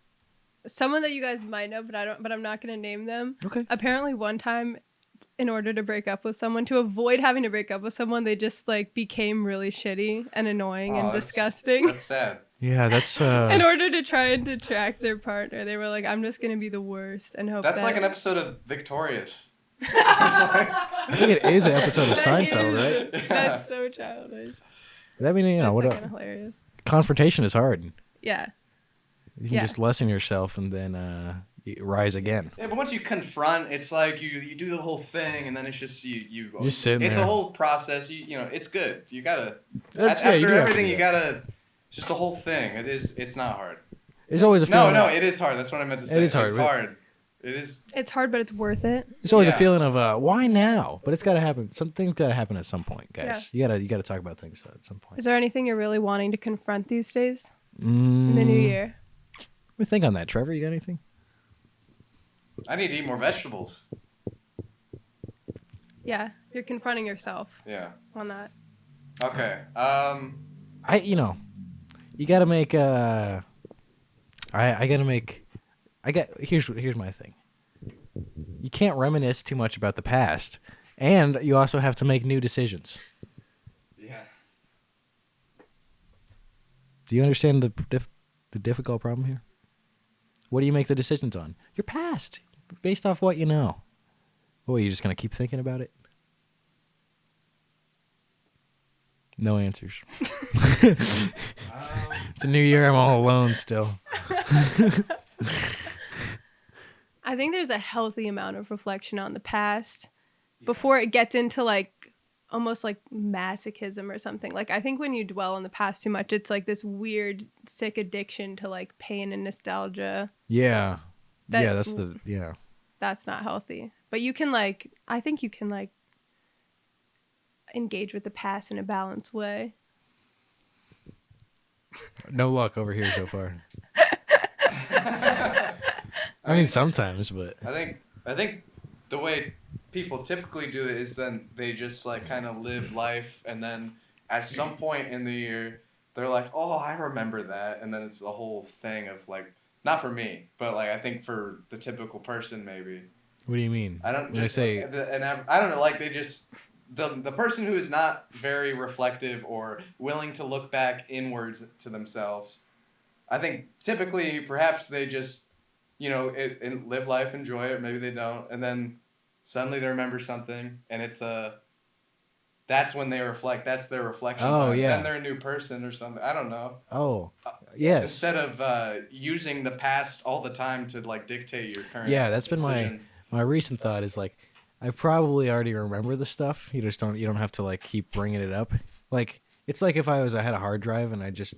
that you guys might know, but I'm not gonna name them. Okay. Apparently, one time, in order to break up with someone, to avoid having to break up with someone, they just like became really shitty and annoying and that's- disgusting. That's sad. Yeah, that's In order to try and detract their partner, they were like, "I'm just gonna be the worst and hope." That's that like an episode of Victorious. I think it is an episode of Seinfeld, right? That's so childish. That mean, you know, That's what kind of hilarious. confrontation is hard. Yeah. You can Yeah. just lessen yourself and then you rise again. Yeah, but once you confront, it's like you do the whole thing, and then it's just you Just sitting It's there. a whole process. You know, it's good. You gotta. That's after yeah. You do have to everything, do you that. gotta. It's just a whole thing. It's not hard. There's always a feeling. No, it is hard. That's what I meant to say. is hard, It's but- hard. It is. It's hard, but it's worth it. There's always a Yeah. feeling of why now? But it's got to happen. Something's got to happen at some point, guys. You gotta talk about things at some point. Is there anything you're really wanting to confront these days in the new year? Let me think on that, Trevor. You got anything? I need to eat more vegetables. Yeah, you're confronting yourself Yeah. on that. Okay. You got to make I gotta make. Here's my thing. You can't reminisce too much about the past, and you also have to make new decisions. Yeah. Do you understand the difficult problem here? What do you make the decisions on? Your past, based off what you know. What, are you just gonna keep thinking about it? No answers. It's a new year. I'm all alone still. I think there's a healthy amount of reflection on the past before it gets into like almost like masochism or something. Like I think when you dwell on the past too much, it's like this weird sick addiction to like pain and nostalgia. Yeah. That's That's not healthy. But you can like, I think you can like engage with the past in a balanced way. No luck over here so far. I mean, sometimes, but I think the way people typically do it is then they just like kind of live life, and then at some point in the year they're like, oh, I remember that, and then it's the whole thing of like, not for me, but like I think for the typical person maybe. What do you mean? I don't when just I say, I don't know, like they just the person who is not very reflective or willing to look back inwards to themselves. I think typically perhaps they just, and live life, enjoy it. Maybe they don't, and then suddenly they remember something, and it's that's when they reflect. That's their reflection time. Yeah. Then they're a new person or something. I don't know. Oh, yes. Instead of using the past all the time to like dictate your current. Yeah, that's been decisions. my recent thought is like, I probably already remember the stuff. You don't have to like keep bringing it up. Like it's like if I had a hard drive and I just,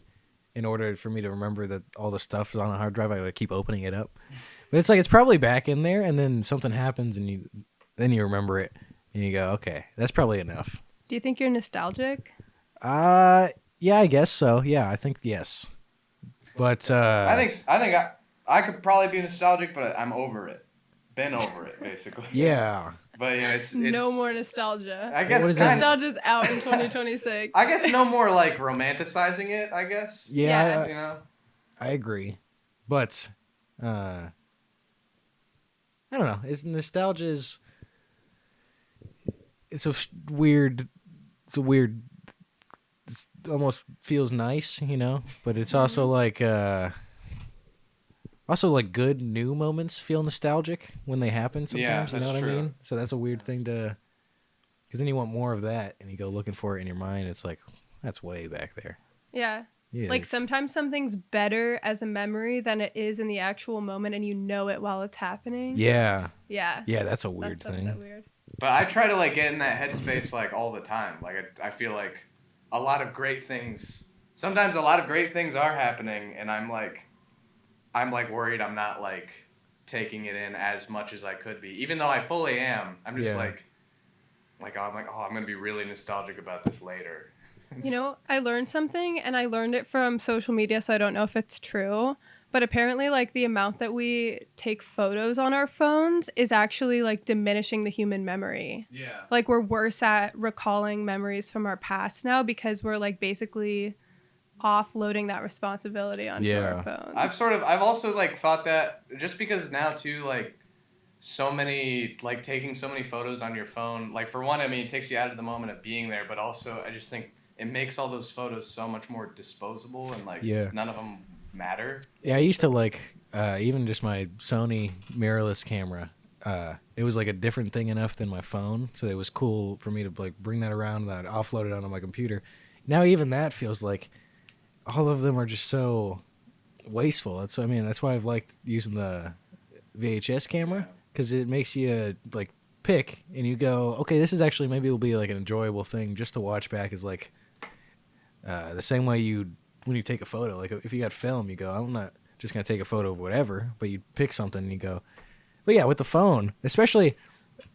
in order for me to remember that all the stuff is on a hard drive, I gotta keep opening it up. But it's like it's probably back in there, and then something happens, and you remember it, and you go, okay, that's probably enough. Do you think you're nostalgic? Yeah, I guess so. Yeah, I think yes. But I think I could probably be nostalgic, but I'm over it. Been over it, basically. Yeah. But it's no more nostalgia. I guess nostalgia's out in 2026. I guess no more like romanticizing it. I guess. Yeah. I agree, but I don't know. Nostalgia is. It's a weird. It almost feels nice, but it's also like. Also, like good new moments feel nostalgic when they happen sometimes. Yeah, you know what true. I mean? So that's a weird thing to. Because then you want more of that, and you go looking for it in your mind. It's like that's way back there. Yeah. Yeah. Like sometimes something's better as a memory than it is in the actual moment, and you know it while it's happening. Yeah. Yeah. Yeah, that's a weird thing. That's so weird. But I try to like get in that headspace like all the time. Like I feel like a lot of great things. Sometimes a lot of great things are happening, and I'm like worried I'm not like taking it in as much as I could be. Even though I fully am, I'm just I'm gonna be really nostalgic about this later. I learned something, and I learned it from social media, so I don't know if it's true. But apparently, like, the amount that we take photos on our phones is actually, like, diminishing the human memory. Yeah. Like, we're worse at recalling memories from our past now because we're, like, basically offloading that responsibility onto our phones. I've also, like, thought that just because now, too, like, so many, like, taking so many photos on your phone, like, for one, I mean, it takes you out of the moment of being there, but also I just think it makes all those photos so much more disposable and, like, none of them matter. Yeah, I used to like even just my Sony mirrorless camera. It was like a different thing enough than my phone, so it was cool for me to like bring that around and I'd offload it onto my computer. Now even that feels like all of them are just so wasteful. That's why I've liked using the VHS camera, because it makes you like pick and you go, okay, this is actually maybe it'll be like an enjoyable thing just to watch back. Is like the same way when you take a photo, like if you got film, you go, I'm not just going to take a photo of whatever, but you pick something and you go. But yeah, with the phone, especially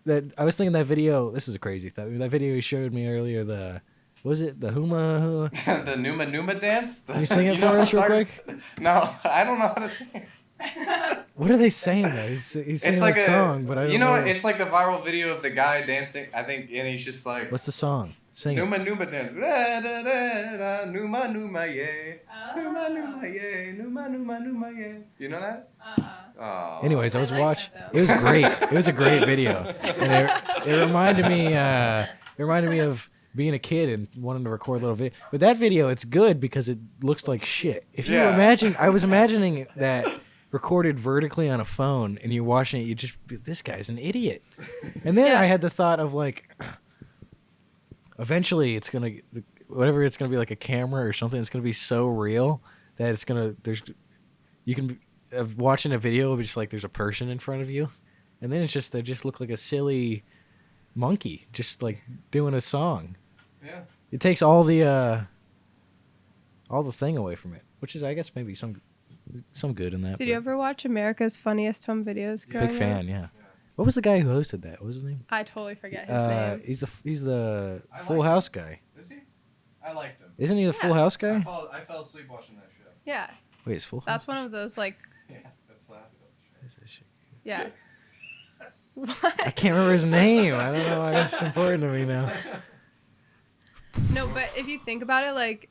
that, I was thinking that video, this is a crazy thought, that video you showed me earlier, the Huma? The Numa dance? Can you sing it for us real quick? No, I don't know how to sing. What are they saying though? He's singing like that song, but I don't know. It's like the viral video of the guy dancing, I think, and he's just like... What's the song? Sing it. Numa dance. Da, da, da, da, numa, yeah. Numa, yeah. Numa, yeah. You know that? Oh. Anyways, I was like watching. that, though. It was great. It was a great video, and it reminded me. It reminded me of being a kid and wanting to record a little video. But that video, it's good because it looks like shit. If you imagine, I was imagining that recorded vertically on a phone, and you're watching it, you just be, this guy's an idiot. And then I had the thought of like, eventually it's gonna, whatever it's gonna be like a camera or something. It's gonna be so real that it's gonna you can. Of watching a video of just like there's a person in front of you, and then it's just they just look like a silly monkey just like doing a song. Yeah. It takes all the thing away from it, which is I guess maybe some good in that. Did you ever watch America's Funniest Home Videos? Big fan, up? yeah. What was the guy who hosted that? What was his name? I totally forget his name. He's the I Full like House guy. Is he? I liked him. Isn't he the Full House guy? I fell asleep watching that show. Yeah, Wait, it's Full House. that's one of those like Yeah, that's laughing. That's a shame. yeah. I can't remember his name. I don't know why it's important to me now. No, but if you think about it, like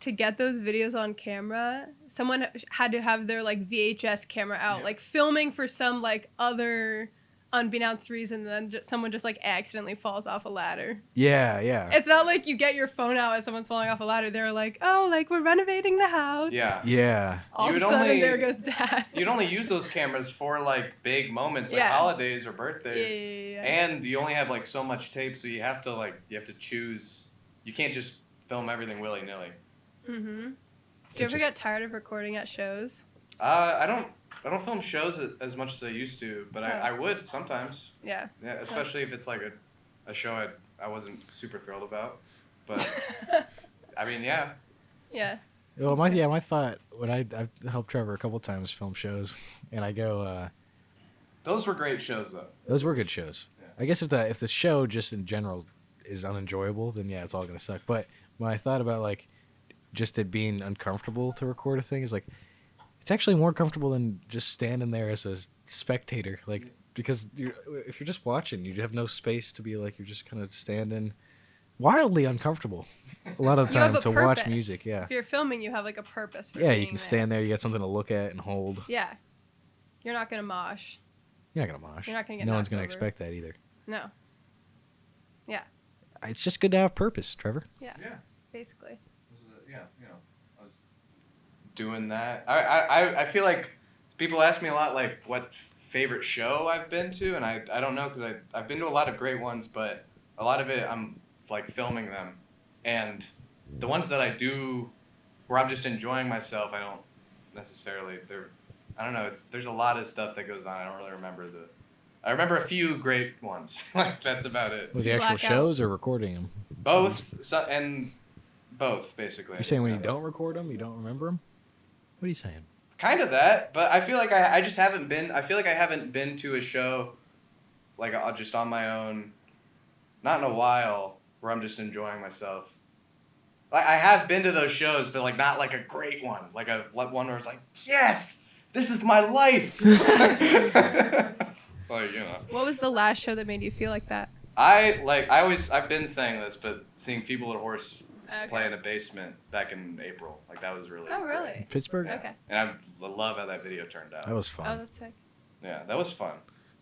to get those videos on camera, someone had to have their like VHS camera out, like filming for some like other unbeknownst reason, and then someone just like accidentally falls off a ladder. Yeah, yeah. It's not like you get your phone out and someone's falling off a ladder. They're like, oh, like we're renovating the house. Yeah. Yeah. All You of a would sudden, only- there goes dad. You'd only use those cameras for like big moments, like Yeah. holidays or birthdays. Yeah. And you only have like so much tape, so you have to choose. You can't just film everything willy nilly. Mm-hmm. Do you ever get tired of recording at shows? I don't film shows as much as I used to, but Oh. I would sometimes. Yeah. Yeah, especially if it's like a show I wasn't super thrilled about. But I mean, yeah. Yeah. Well, my thought when I've helped Trevor a couple times film shows, and I go, Those were great shows though. those were good shows. Yeah. I guess if the show just in general is unenjoyable, then yeah, it's all gonna suck. But when I thought about like just it being uncomfortable to record a thing, is like it's actually more comfortable than just standing there as a spectator, like because if you're just watching, you have no space to be like you're just kind of standing. Wildly uncomfortable a lot of the You have time a to watch purpose. music. Yeah. If you're filming, you have like a purpose for Yeah, you being can there. stand there. You got something to look at and hold. Yeah. You're not gonna mosh. You're not gonna mosh. You're not gonna get No one's knocked gonna over. expect that either. No. Yeah. It's just good to have purpose, Trevor. Yeah. Yeah. Basically. Yeah, I was doing that. I feel like people ask me a lot, like, what favorite show I've been to, and I don't know, because I've been to a lot of great ones, but a lot of it I'm, like, filming them. And the ones that I do where I'm just enjoying myself, I don't necessarily, I don't know, there's a lot of stuff that goes on. I don't really remember I remember a few great ones. Like, that's about it. With the actual Blackout. shows or recording them? Both, and both, basically. You're saying when you don't record them, you don't remember them? What are you saying? Kind of that, but I feel like I just haven't been. I feel like I haven't been to a show, like just on my own, not in a while, where I'm just enjoying myself. Like I have been to those shows, but like not like a great one, like one where it's like, yes, this is my life. Like What was the last show that made you feel like that? I've been saying this, but seeing Feeble Little Horse Okay. play in a basement back in April, like that was really. Oh, great. really? Pittsburgh? Okay. And I love how that video turned out. That was Oh, fun. that's sick. Yeah, that was fun.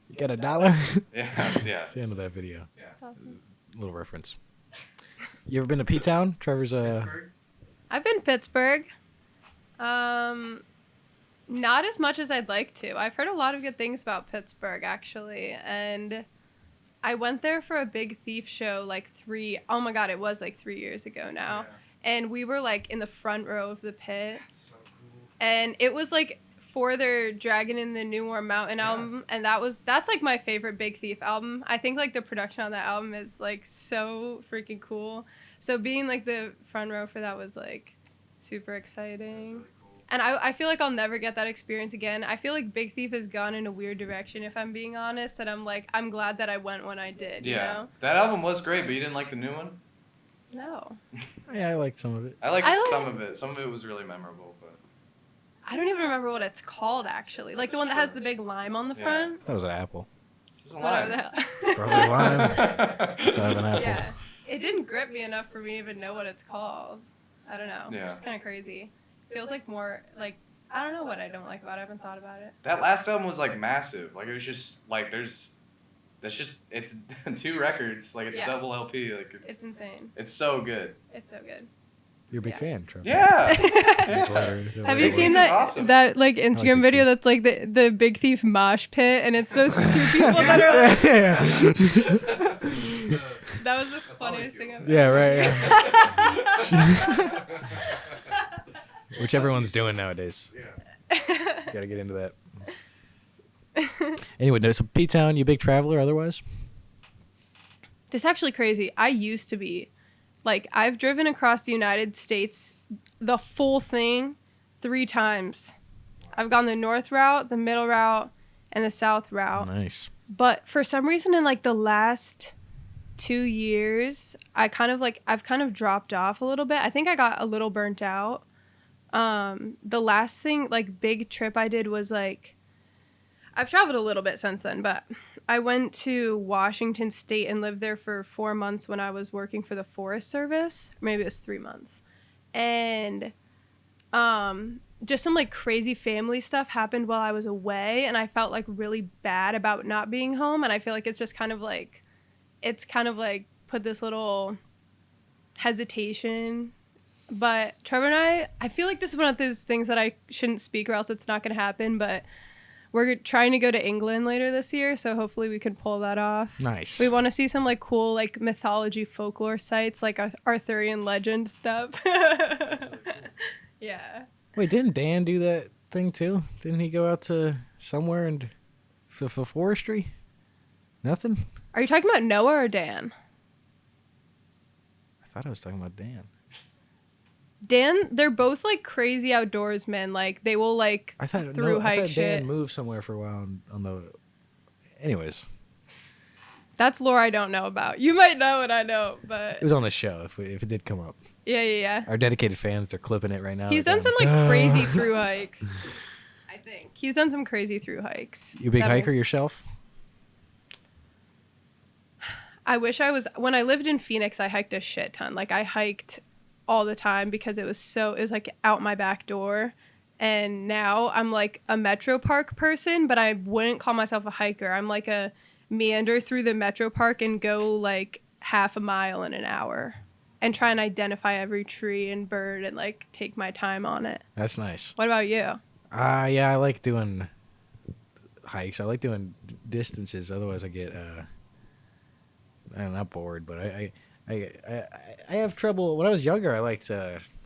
You got $1? Yeah, yeah. That's the end of that video. That's awesome. Little reference. You ever been to P-Town? Trevor's I've been to Pittsburgh. Not as much as I'd like to. I've heard a lot of good things about Pittsburgh, actually. And I went there for a Big Thief show oh my God, it was like 3 years ago now. Yeah. And we were like in the front row of the pit. So cool. And it was like for their Dragon in the New Warm Mountain album. And that's like my favorite Big Thief album. I think like the production on that album is like so freaking cool. So being like the front row for that was like super exciting. And I feel like I'll never get that experience again. I feel like Big Thief has gone in a weird direction, if I'm being honest. And I'm glad that I went when I did, Yeah, you know? that album was great, but you didn't like the new one? No. Yeah, I liked some of it. I liked I like- some of it. Some of it was really memorable, but I don't even remember what it's called, actually. Like the one that has the big lime on the Yeah. front. I thought it was an apple. it was a Whatever line. the hell. Probably lime. Probably an apple. Yeah. it didn't grip me enough for me to even know what it's called. I don't know. Yeah. It's kind of crazy. Feels like more like I don't know what I don't like about it. I haven't thought about it. That last album was like massive. Like it was just like it's 2 records. Like it's a double LP. Like It's insane. it's so good. It's so good. You're a big Yeah. fan, Trevor. Yeah. Have you Big seen Thief that is awesome. that like Instagram Big video Thief. that's like the Big Thief mosh pit and it's those 2 people that are like that was the funniest thing I've Yeah, right. Yeah. Which everyone's doing nowadays. Gotta get into that. Anyway, no, so P-Town, you a big traveler otherwise? This is actually crazy. I used to be. Like, I've driven across the United States, the full thing, 3 times. I've gone the north route, the middle route, and the south route. Nice. But for some reason, in like the last 2 years, I've kind of dropped off a little bit. I think I got a little burnt out. The last thing, like, big trip I did was like, I've traveled a little bit since then, but I went to Washington State and lived there for 4 months when I was working for the Forest Service. Maybe it was 3 months. And just some like crazy family stuff happened while I was away, and I felt like really bad about not being home. And I feel like it's kind of like put this little hesitation. But Trevor and I feel like this is one of those things that I shouldn't speak or else it's not going to happen, but we're trying to go to England later this year, so hopefully we can pull that off. Nice. We want to see some like cool like mythology folklore sites, like Arthurian legend stuff. Yeah. Wait, didn't Dan do that thing too? Didn't he go out to somewhere and for forestry? Nothing? Are you talking about Noah or Dan? I thought I was talking about Dan. Dan, they're both like crazy outdoorsmen. Like they will like I thought through hike I thought shit. Dan moved somewhere for a while on the. Anyways, That's lore I don't know about. You might know and I know, but it was on the show. If it did come up, yeah. our dedicated fans, they're clipping it right now. He's They're done some going, like crazy through hikes. I think he's done some crazy through hikes. You a big Never- hiker yourself? I wish I was. When I lived in Phoenix, I hiked a shit ton. Like I hiked all the time because it was like out my back door. And now I'm like a Metro Park person, but I wouldn't call myself a hiker. I'm like a meander through the Metro Park and go like half a mile in an hour and try and identify every tree and bird and like take my time on it. That's nice. What about you? Yeah, I like doing hikes. I like doing distances. Otherwise, I get I'm not bored, but I have trouble. When I was younger, I liked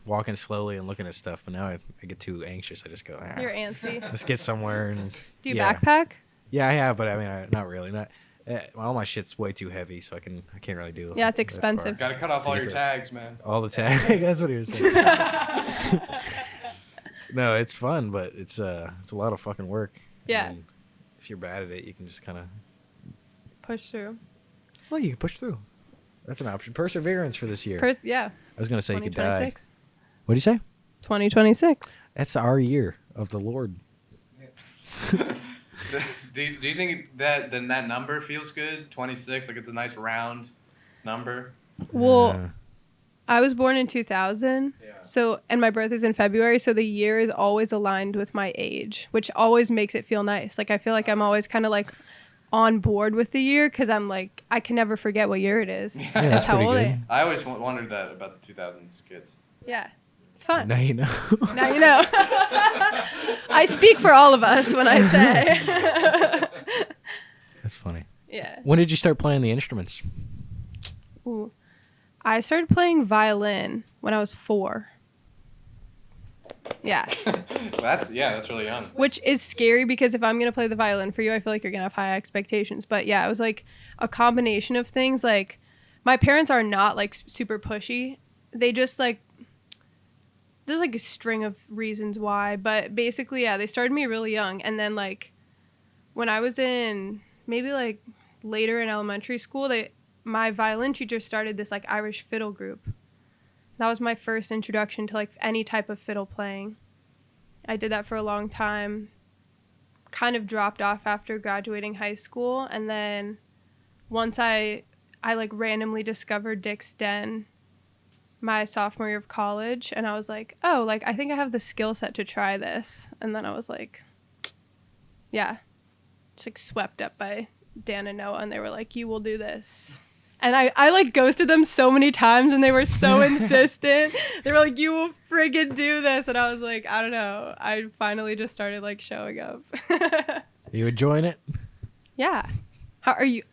walking slowly and looking at stuff, but now I get too anxious. I just go, You're antsy. let's get somewhere. And Do you yeah. backpack? Yeah, I have, but I mean, not really. Not all my shit's way too heavy, so I can't really do. Yeah, it's that expensive. Gotta cut off To all get your to- tags, man. far. All the tag. That's what he was saying. No, it's fun, but it's a lot of fucking work. Yeah. And if you're bad at it, you can just kind of. Push through. Well, you can push through. That's an option. Perseverance for this year. Yeah. I was gonna say you could die. 2026. What do you say? 2026. That's our year of the Lord. Do you think that then that number feels good? 26, like it's a nice round number. Well, I was born in 2000. Yeah. So, and my birthday's in February, so the year is always aligned with my age, which always makes it feel nice. Like I feel like I'm always kind of like on board with the year because I'm like I can never forget what year it is. Yeah, that's how pretty old I good. am. I always wondered that about the 2000s kids. Yeah, it's fun. Now you know. Now you know. I speak for all of us when I say. That's funny. Yeah. When did you start playing the instruments? Ooh. I started playing violin when I was 4. Yeah. That's really young. Which is scary because if I'm going to play the violin for you, I feel like you're going to have high expectations. But yeah, it was like a combination of things. Like my parents are not like super pushy. They just like, there's like a string of reasons why. But basically, yeah, they started me really young. And then like when I was in maybe like later in elementary school, my violin teacher started this like Irish fiddle group. That was my first introduction to like any type of fiddle playing. I did that for a long time. Kind of dropped off after graduating high school, and then once I I like randomly discovered Dick's Den my sophomore year of college, and I was like, oh, like I think I have the skill set to try this. And then I was like, yeah, just like swept up by Dan and Noah, and they were like, you will do this. And I like ghosted them so many times, and they were so insistent. They were like, you will friggin' do this. And I was like, I don't know. I finally just started like showing up. You enjoying it? Yeah. How are you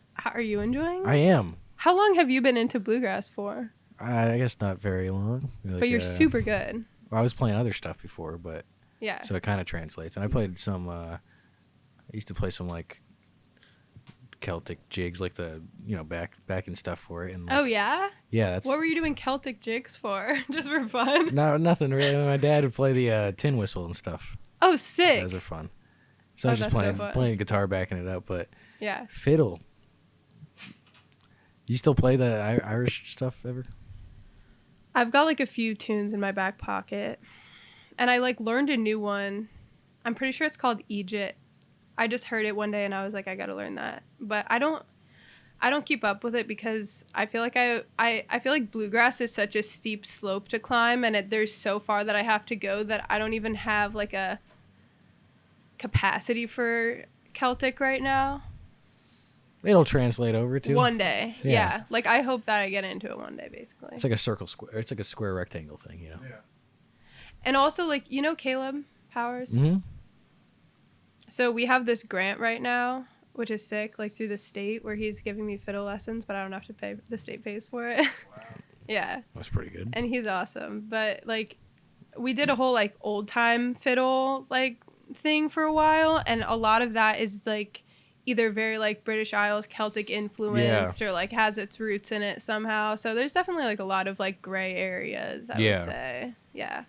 enjoying it? I am. How long have you been into bluegrass for? I guess not very long. Like, But you're super good. Well, I was playing other stuff before, but Yeah. so it kind of translates. And I played some. I used to play some like Celtic jigs, like the back and stuff for it. And like, Oh yeah? yeah, that's What were you doing Celtic jigs for? Just for fun? no nothing really. My dad would play the tin whistle and stuff. Oh, sick. Those are fun. So I Oh, was just that's so fun. playing guitar, backing it up. But Yeah. fiddle. You still play the Irish stuff ever? I've got like a few tunes in my back pocket, and I like learned a new one. I'm pretty sure it's called Egypt. I just heard it one day and I was like, I gotta learn that. But I don't keep up with it because I feel like I feel like bluegrass is such a steep slope to climb, and there's so far that I have to go that I don't even have like a capacity for Celtic right now. It'll translate over to One day, Yeah. yeah. Like I hope that I get into it one day, basically. It's like a circle square. It's like a square rectangle thing, Yeah. And also, like, Caleb Powers? Mm-hmm. So we have this grant right now, which is sick, like through the state, where he's giving me fiddle lessons, but I don't have to pay. The state pays for it. Wow. Yeah. That's pretty good. And he's awesome. But, like, we did a whole, like, old-time fiddle, like, thing for a while, and a lot of that is, like, either very, like, British Isles Celtic influenced or, like, has its roots in it somehow. So there's definitely, like, a lot of, like, gray areas, I would say. Yeah.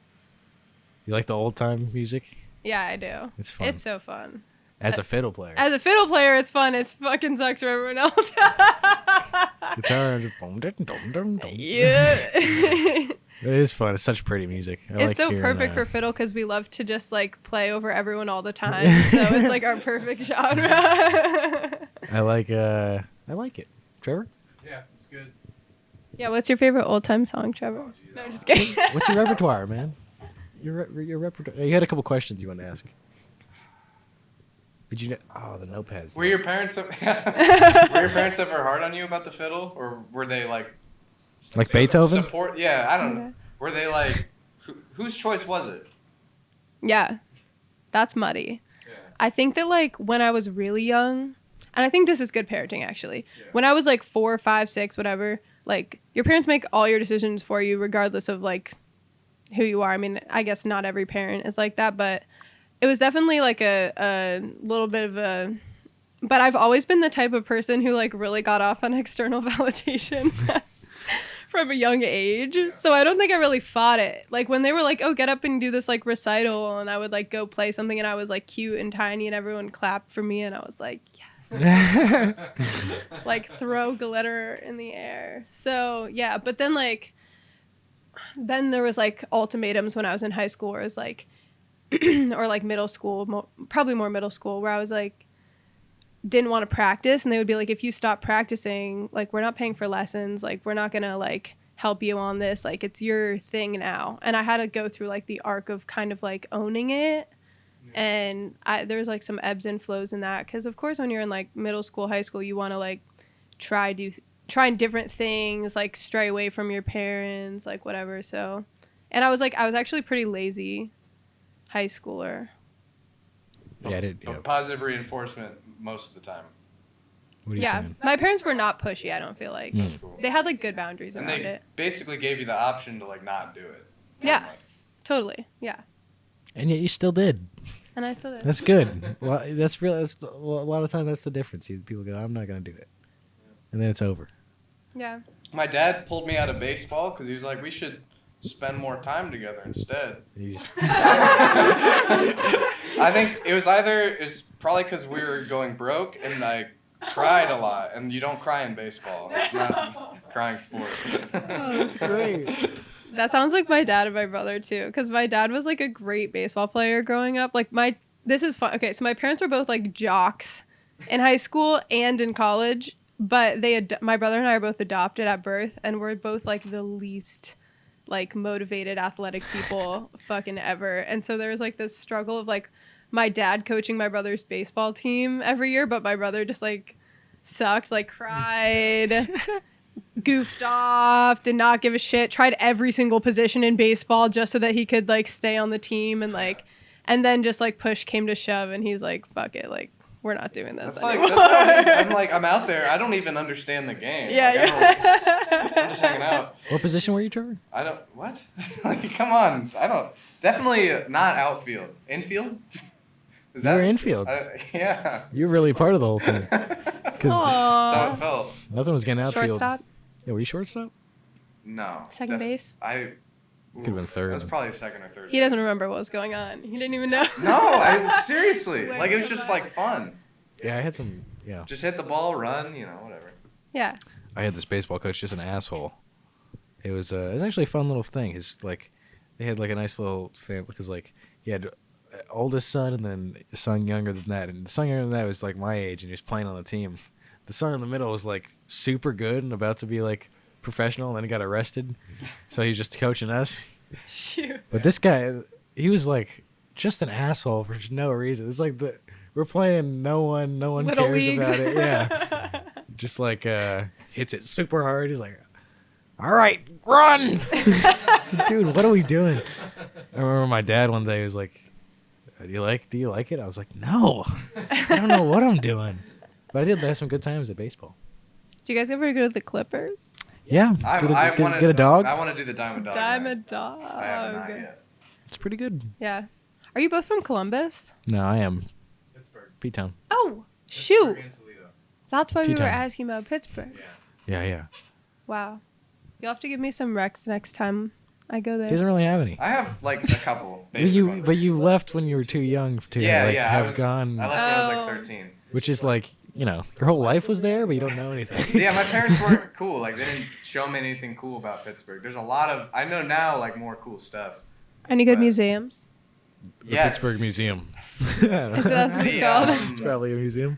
You like the old time music? Yeah, I do. It's fun. It's so fun. As a fiddle player. As a fiddle player, it's fun. It fucking sucks for everyone else. Guitar. It Yeah. is fun. It's such pretty music. I It's like so hearing, perfect for fiddle because we love to just like play over everyone all the time. So it's like our perfect genre. I like it. Trevor? Yeah, it's good. Yeah, what's your favorite old time song, Trevor? No, I'm just kidding. What's your repertoire, man? Your repertoire. You had a couple questions you want to ask. Did you know? Oh, the notepads. Were your parents ever hard on you about the fiddle, or were they like Beethoven? support? Yeah, I don't know. Okay. Were they like whose choice was it? Yeah, that's muddy. Yeah. I think that like when I was really young, and I think this is good parenting actually. Yeah. When I was like 4, 5, 6, whatever, like your parents make all your decisions for you regardless of like who you are. I mean, I guess not every parent is like that, but it was definitely like a little bit of a, but I've always been the type of person who like really got off on external validation from a young age. So I don't think I really fought it. Like when they were like, oh, get up and do this like recital, and I would like go play something and I was like cute and tiny and everyone clapped for me and I was like, yeah. Like throw glitter in the air. So yeah, but then like, then there was like ultimatums when I was in high school where it was like, or like middle school, probably more middle school, where I was like, didn't want to practice, and they would be like, if you stop practicing, like we're not paying for lessons, like we're not gonna like help you on this, like it's your thing now. And I had to go through like the arc of kind of like owning it. And there's like some ebbs and flows in that, because of course when you're in like middle school, high school, you want to like try different things, like stray away from your parents, like whatever. So, and I was actually pretty lazy high schooler. Yeah, I did. Yeah. Positive reinforcement most of the time. What are you Yeah, saying? my parents were not pushy, I don't feel like. Mm. Cool. They had like good boundaries And around they it. basically gave you the option to like not do it. Yeah, totally. Yeah. And yet you still did. And I still did. That's good. Well, that's real. That's, well, a lot of times that's the difference. People go, I'm not going to do it. And then it's over. Yeah. My dad pulled me out of baseball because he was like, we should spend more time together instead. And you just, I think it was probably because we were going broke and I cried a lot, and you don't cry in baseball. It's not a crying sport. that's great. That sounds like my dad and my brother too, because my dad was like a great baseball player growing up. Like this is fun. Okay, so my parents were both like jocks in high school and in college, but my brother and I are both adopted at birth, and we're both like the least like motivated athletic people fucking ever. And so there was like this struggle of like my dad coaching my brother's baseball team every year, but my brother just like sucked, like cried, goofed off, did not give a shit, tried every single position in baseball just so that he could like stay on the team, and then just like push came to shove and he's like, fuck it, like we're not doing this anymore. That's how it is. I'm like, I'm out there. I don't even understand the game. Yeah, I'm just hanging out. What position were you, Trevor? I don't. What? Like, come on. I don't. Definitely not outfield. Infield? Is You were infield. Yeah. You're really part of the whole thing. Because That's how it felt. nothing was getting outfield. Shortstop, Yeah, were you shortstop? No. second base. Could have been third. It was probably second or third. He doesn't remember what was going on. He didn't even know. No, seriously. Like, it was just like fun. Yeah, I had some. Yeah, Just hit the ball, run, whatever. Yeah. I had this baseball coach, just an asshole. It was actually a fun little thing. His like, they had like a nice little family because like he had oldest son and then a son younger than that, and the son younger than that was like my age and he was playing on the team. The son in the middle was like super good and about to be like professional, and then he got arrested, so he's just coaching us. Shoot. But this guy, he was like just an asshole for no reason. It's like we're playing, no one Little cares leagues. about it. Yeah, just like hits it super hard. He's like, "All right, run!" So, dude, what are we doing? I remember my dad one day was like, Do you like it? I was like, no, I don't know what I'm doing. But I did have some good times at baseball. Do you guys ever go to the Clippers? Yeah, get a dog. I want to do the Dime a Dog. Dime a night. dog. I have not yet. It's pretty good. Yeah. Are you both from Columbus? No, I am Pittsburgh. P-Town. Oh, shoot. and Toledo. That's why we were T-Town. asking about Pittsburgh. Yeah. Wow. You'll have to give me some recs next time I go He there. doesn't really have any. I have like a couple. But basic you ones. left when you were too young to have gone, I left when I was Oh. like 13. which is like, your whole life was there, but you don't know anything. Yeah, my parents weren't cool. Like, they didn't show me anything cool about Pittsburgh. There's a lot of, I know now, like, more cool stuff. Any good But- museums? The Yes. Pittsburgh Museum. I don't know. Is that what it's Yeah. called? It's probably a museum.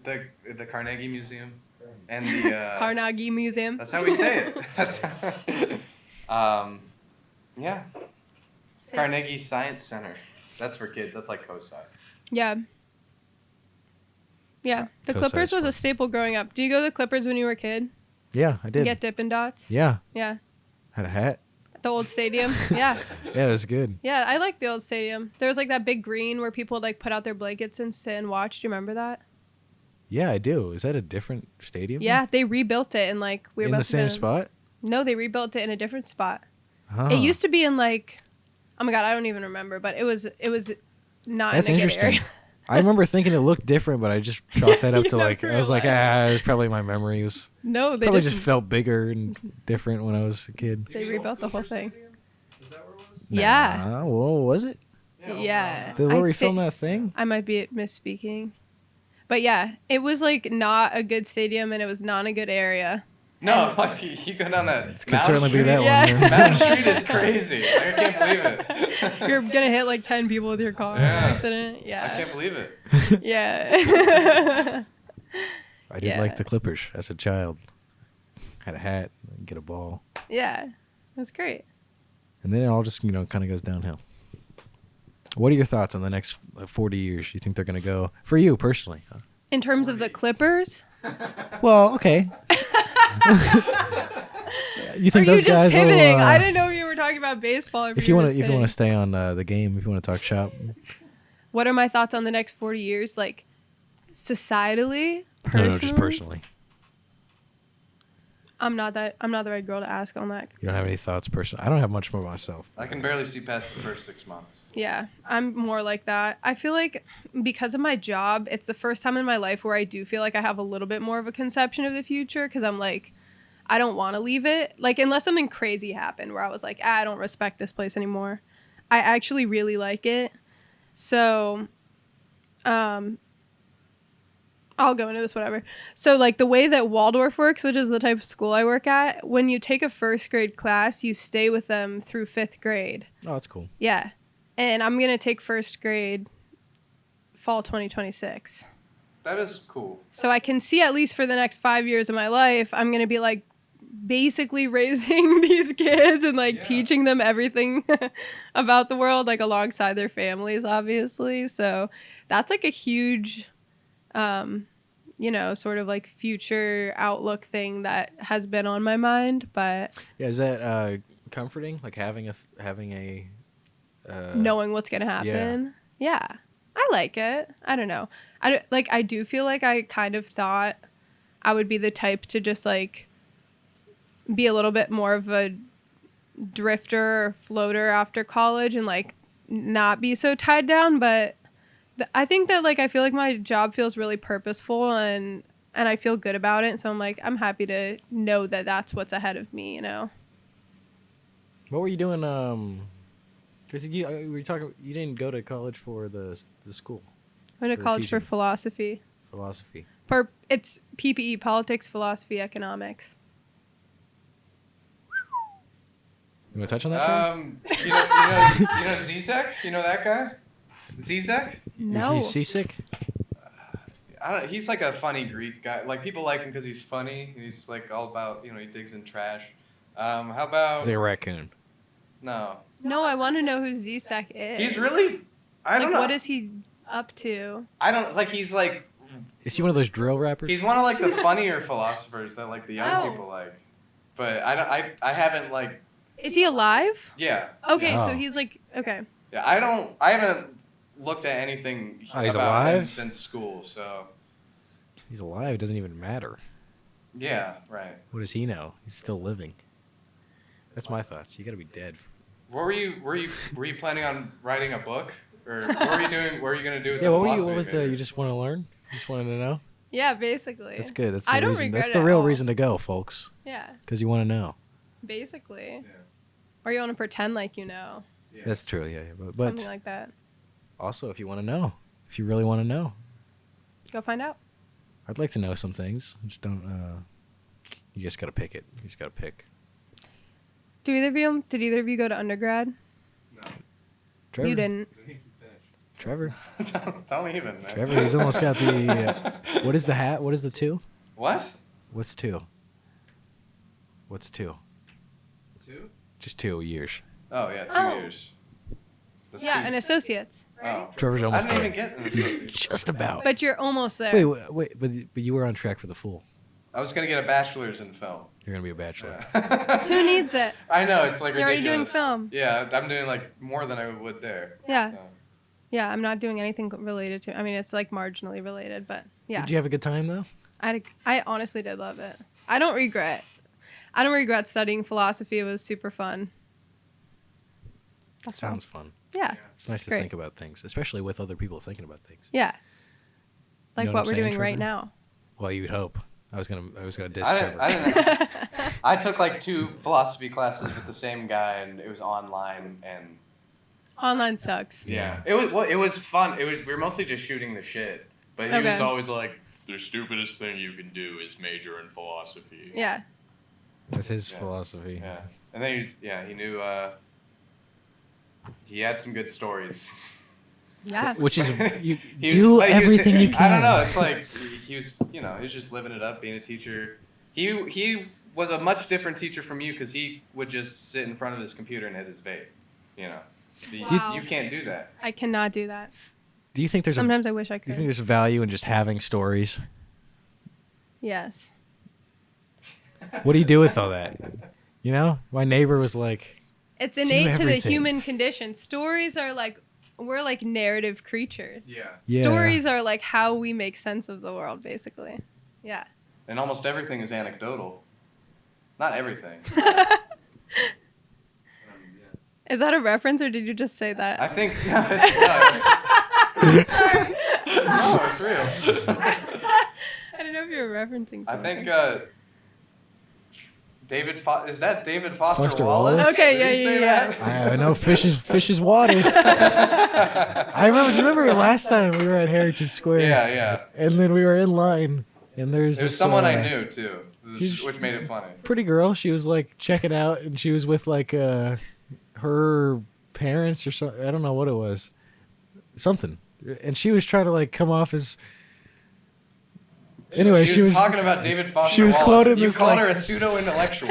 The Carnegie Museum and the Carnegie Museum. that's how we say it. That's yeah. Carnegie Science Center. That's for kids. That's like COSI. Yeah. Yeah. The Coast Clippers side's was fun. a staple growing up. Do you go to the Clippers when you were a kid? Yeah, I did. Get Dippin' Dots? Yeah, Yeah. had a hat. The old stadium? Yeah. Yeah, it was good. Yeah, I like the old stadium. There was like that big green where people would like put out their blankets and sit and watch. Do you remember that? Yeah, I do. Is that a different stadium? Yeah, they rebuilt it and like we were in about the to same go- spot. No, they rebuilt it in a different spot. Oh. It used to be in like, oh my god, I don't even remember, but it was not. That's in a good interesting. area. I remember thinking it looked different, but I just chalked that up You to like never I was like, realized. it was probably my memories. No, they Probably just, just felt bigger and different when I was a kid. they rebuilt the whole thing. Is that where it was? Yeah. Nah, whoa, was it? Yeah. Where we I filmed thi- that thing? I might be misspeaking. But yeah, it was like not a good stadium and it was not a good area. No, like you go down that. It could certainly be that Yeah. one. Yeah. Mountain Street is crazy. Like, I can't believe it. You're gonna hit like 10 people with your car Yeah. accident. I Yeah. can't believe it. Yeah. I did Yeah. like the Clippers as a child. Had a hat, get a ball, Yeah. That's great. and then it all just kind of goes downhill. What are your thoughts on the next 40 years? You think they're gonna go for you personally? Huh? In terms of the Clippers, Well, okay. You are think you those just guys will? pivoting? I didn't know you were talking about baseball. If you want to stay on the game, if you want to talk shop, What are my thoughts on the next 40 years, like societally? Personally? no, just personally. I'm not the right girl to ask on that. You don't have any thoughts personally. I don't have much more myself. I can barely see past the first 6 months. Yeah, I'm more like that. I feel like because of my job, it's the first time in my life where I do feel like I have a little bit more of a conception of the future because I'm like, I don't want to leave it. Like, unless something crazy happened where I was like, I don't respect this place anymore. I actually really like it. So, I'll go into this, whatever. So, like, the way that Waldorf works, which is the type of school I work at, when you take a first grade class, you stay with them through 5th grade. Oh, that's cool. Yeah. And I'm going to take first grade fall 2026. that is cool. So I can see at least for the next 5 years of my life, I'm going to be like basically raising these kids and like teaching them everything about the world, like alongside their families, obviously. So that's like a huge, sort of like future outlook thing that has been on my mind. But Yeah, is that comforting? Like having a knowing what's going to happen. Yeah. I like it. I don't know. I do feel like I kind of thought I would be the type to just like be a little bit more of a drifter or floater after college and like not be so tied down, but I think that like I feel like my job feels really purposeful and I feel good about it, so I'm like I'm happy to know that that's what's ahead of me, you know. What were you doing? Because we were talking. You didn't go to college for the school. I went to For college for teaching. philosophy. Philosophy. It's PPE, politics, philosophy, economics. You want to touch on that? Tim? You know Zizek? You know that guy? Zizek? No. He's seasick. He's like a funny Greek guy. Like people like him because he's funny. He's like all about he digs in trash. How about He's like a raccoon. no? No, I want to know who Zizek is. He's really. I don't know. What is he up to? I don't like. He's like. Is he one of those drill rappers? He's one of like the funnier philosophers that like the young Oh. people like. But I haven't like. Is he alive? Yeah. Okay, Oh. so he's like okay. Yeah. I haven't looked at anything Oh, he's about him alive? since school. So. He's alive. It doesn't even matter. Yeah. Right. What does he know? He's still living. That's my thoughts. You got to be dead. What were you planning on writing a book, or what were you doing? What were you gonna do with Yeah. the What were you? philosophy What was major? You just want to learn? You just wanted to know. Yeah, basically. That's good. That's I the don't reason. regret That's it the at real all. reason to go, folks. Yeah, Because you want to know. basically. Yeah. Or you want to pretend like you know. Yeah. That's true. Yeah. But Something like that. also, if you want to know, if you really want to know, Go find out. I'd like to know some things. Just don't. You just got to pick it. You just got to pick. Did either of you go to undergrad? No. Trevor. You didn't. Trevor. Don't even. Man. Trevor. He's almost got the. What is the hat? What is the 2? What? What's 2? What's 2? 2? Just 2 years. Oh yeah, 2 Oh. years. That's Yeah, 2. an associate's. Oh. Trevor's I almost didn't there. even get an associate. Just about. But you're almost there. Wait, but you were on track for the full. I was gonna get a bachelor's in film. You're gonna be a bachelor. Yeah. Who needs it? I know it's like You're already ridiculous. doing film. Yeah, I'm doing like more than I would there. Yeah. So. Yeah, I'm not doing anything related to. I mean, it's like marginally related, but yeah. Did you have a good time though? I honestly did love it. I don't regret studying philosophy. It was super fun. That's all. Sounds fun. Yeah. It's nice to Great. think about things, especially with other people thinking about things. Yeah. Like know what what I'm we're saying, doing right Trevor? now. Well, you'd hope. I was gonna diss I Trevor. didn't. I took like 2 philosophy classes with the same guy, and it was online. And Online sucks. Yeah. it was fun. We were mostly just shooting the shit, but he was Okay. always like, "The stupidest thing you can do is major in philosophy." Yeah. That's his Yeah. philosophy. Yeah, and then he knew. He had some good stories. Yeah. Which is you He was- do like, he was- everything you can. I don't know. It's like he was, he was just living it up, being a teacher. He was a much different teacher from you because he would just sit in front of his computer and hit his vape. Wow. You can't do that. I cannot do that. Do you think there's Sometimes I wish I do you think could. there's value in just having stories? Yes. What do you do with all that? You know, my neighbor was like, It's innate to the everything. human condition. Stories are like we're like narrative creatures. yeah. Stories are like how we make sense of the world, basically. Yeah. And almost everything is anecdotal. Not everything. Is that a reference or did you just say that? I think no, it's real. I don't know if you were referencing I something. think is that David Foster, Foster Wallace? Wallace? Okay, Did yeah, he say yeah, that? I know fish is water. I remember. Do you remember last time we were at Heritage Square? Yeah. And then we were in line, and there's There's this, someone I knew too, she's- which made it funny. pretty girl. She was like checking out, and she was with like her parents or something. I don't know what it was, something. And she was trying to like come off as Anyway, she was talking about David Foster she was Wallace. quoted You this, called like- her a pseudo-intellectual.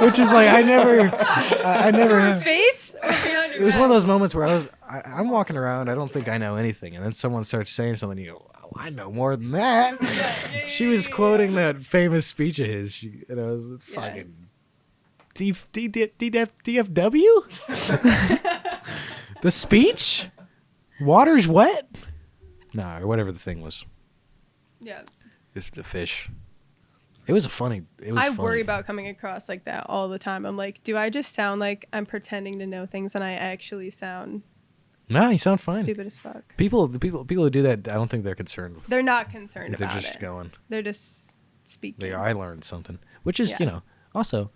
which is like I never Her face or behind her It was back? one of those moments where I'm walking around, I don't think I know anything, and then someone starts saying something, and you go, oh, I know more than that. She was quoting that famous speech of his, and I was fucking DFW? The speech? Water's wet? Nah, or whatever the thing was. Yeah. It's the fish. It was funny. I worry about coming across like that all the time. I'm like, do I just sound like I'm pretending to know things and I actually sound No, you sound fine. stupid as fuck? The people who do that, I don't think they're concerned with. They're not concerned They're about just it. going. They're just speaking. I learned something, which is Yeah. also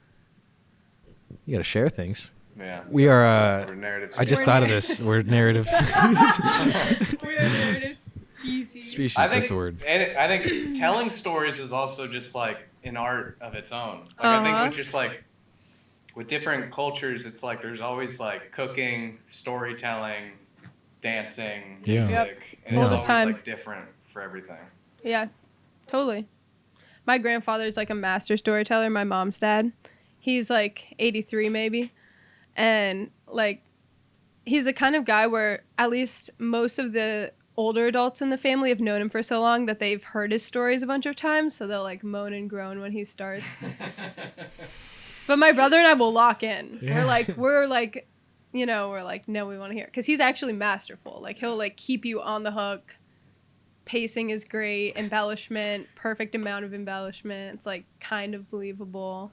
you got to share things. Yeah. We are. We're narrative I just We're thought of narratives. this. We're narrative We are narrative species. species. I think, That's the word. and I think telling stories is also just like an art of its own. Like I think with just like with different cultures, it's like there's always like cooking, storytelling, dancing, Yeah. music, Yep. and All it's this always time. like different for everything. Yeah, totally. My grandfather's like a master storyteller. My mom's dad. He's like 83 maybe. And like he's the kind of guy where at least most of the older adults in the family have known him for so long that they've heard his stories a bunch of times, so they'll like moan and groan when he starts. But my brother and I will lock in. Yeah. We're like, no, we want to hear it. Because he's actually masterful. Like he'll like keep you on the hook. Pacing is great. Embellishment, perfect amount of embellishment. It's like kind of believable.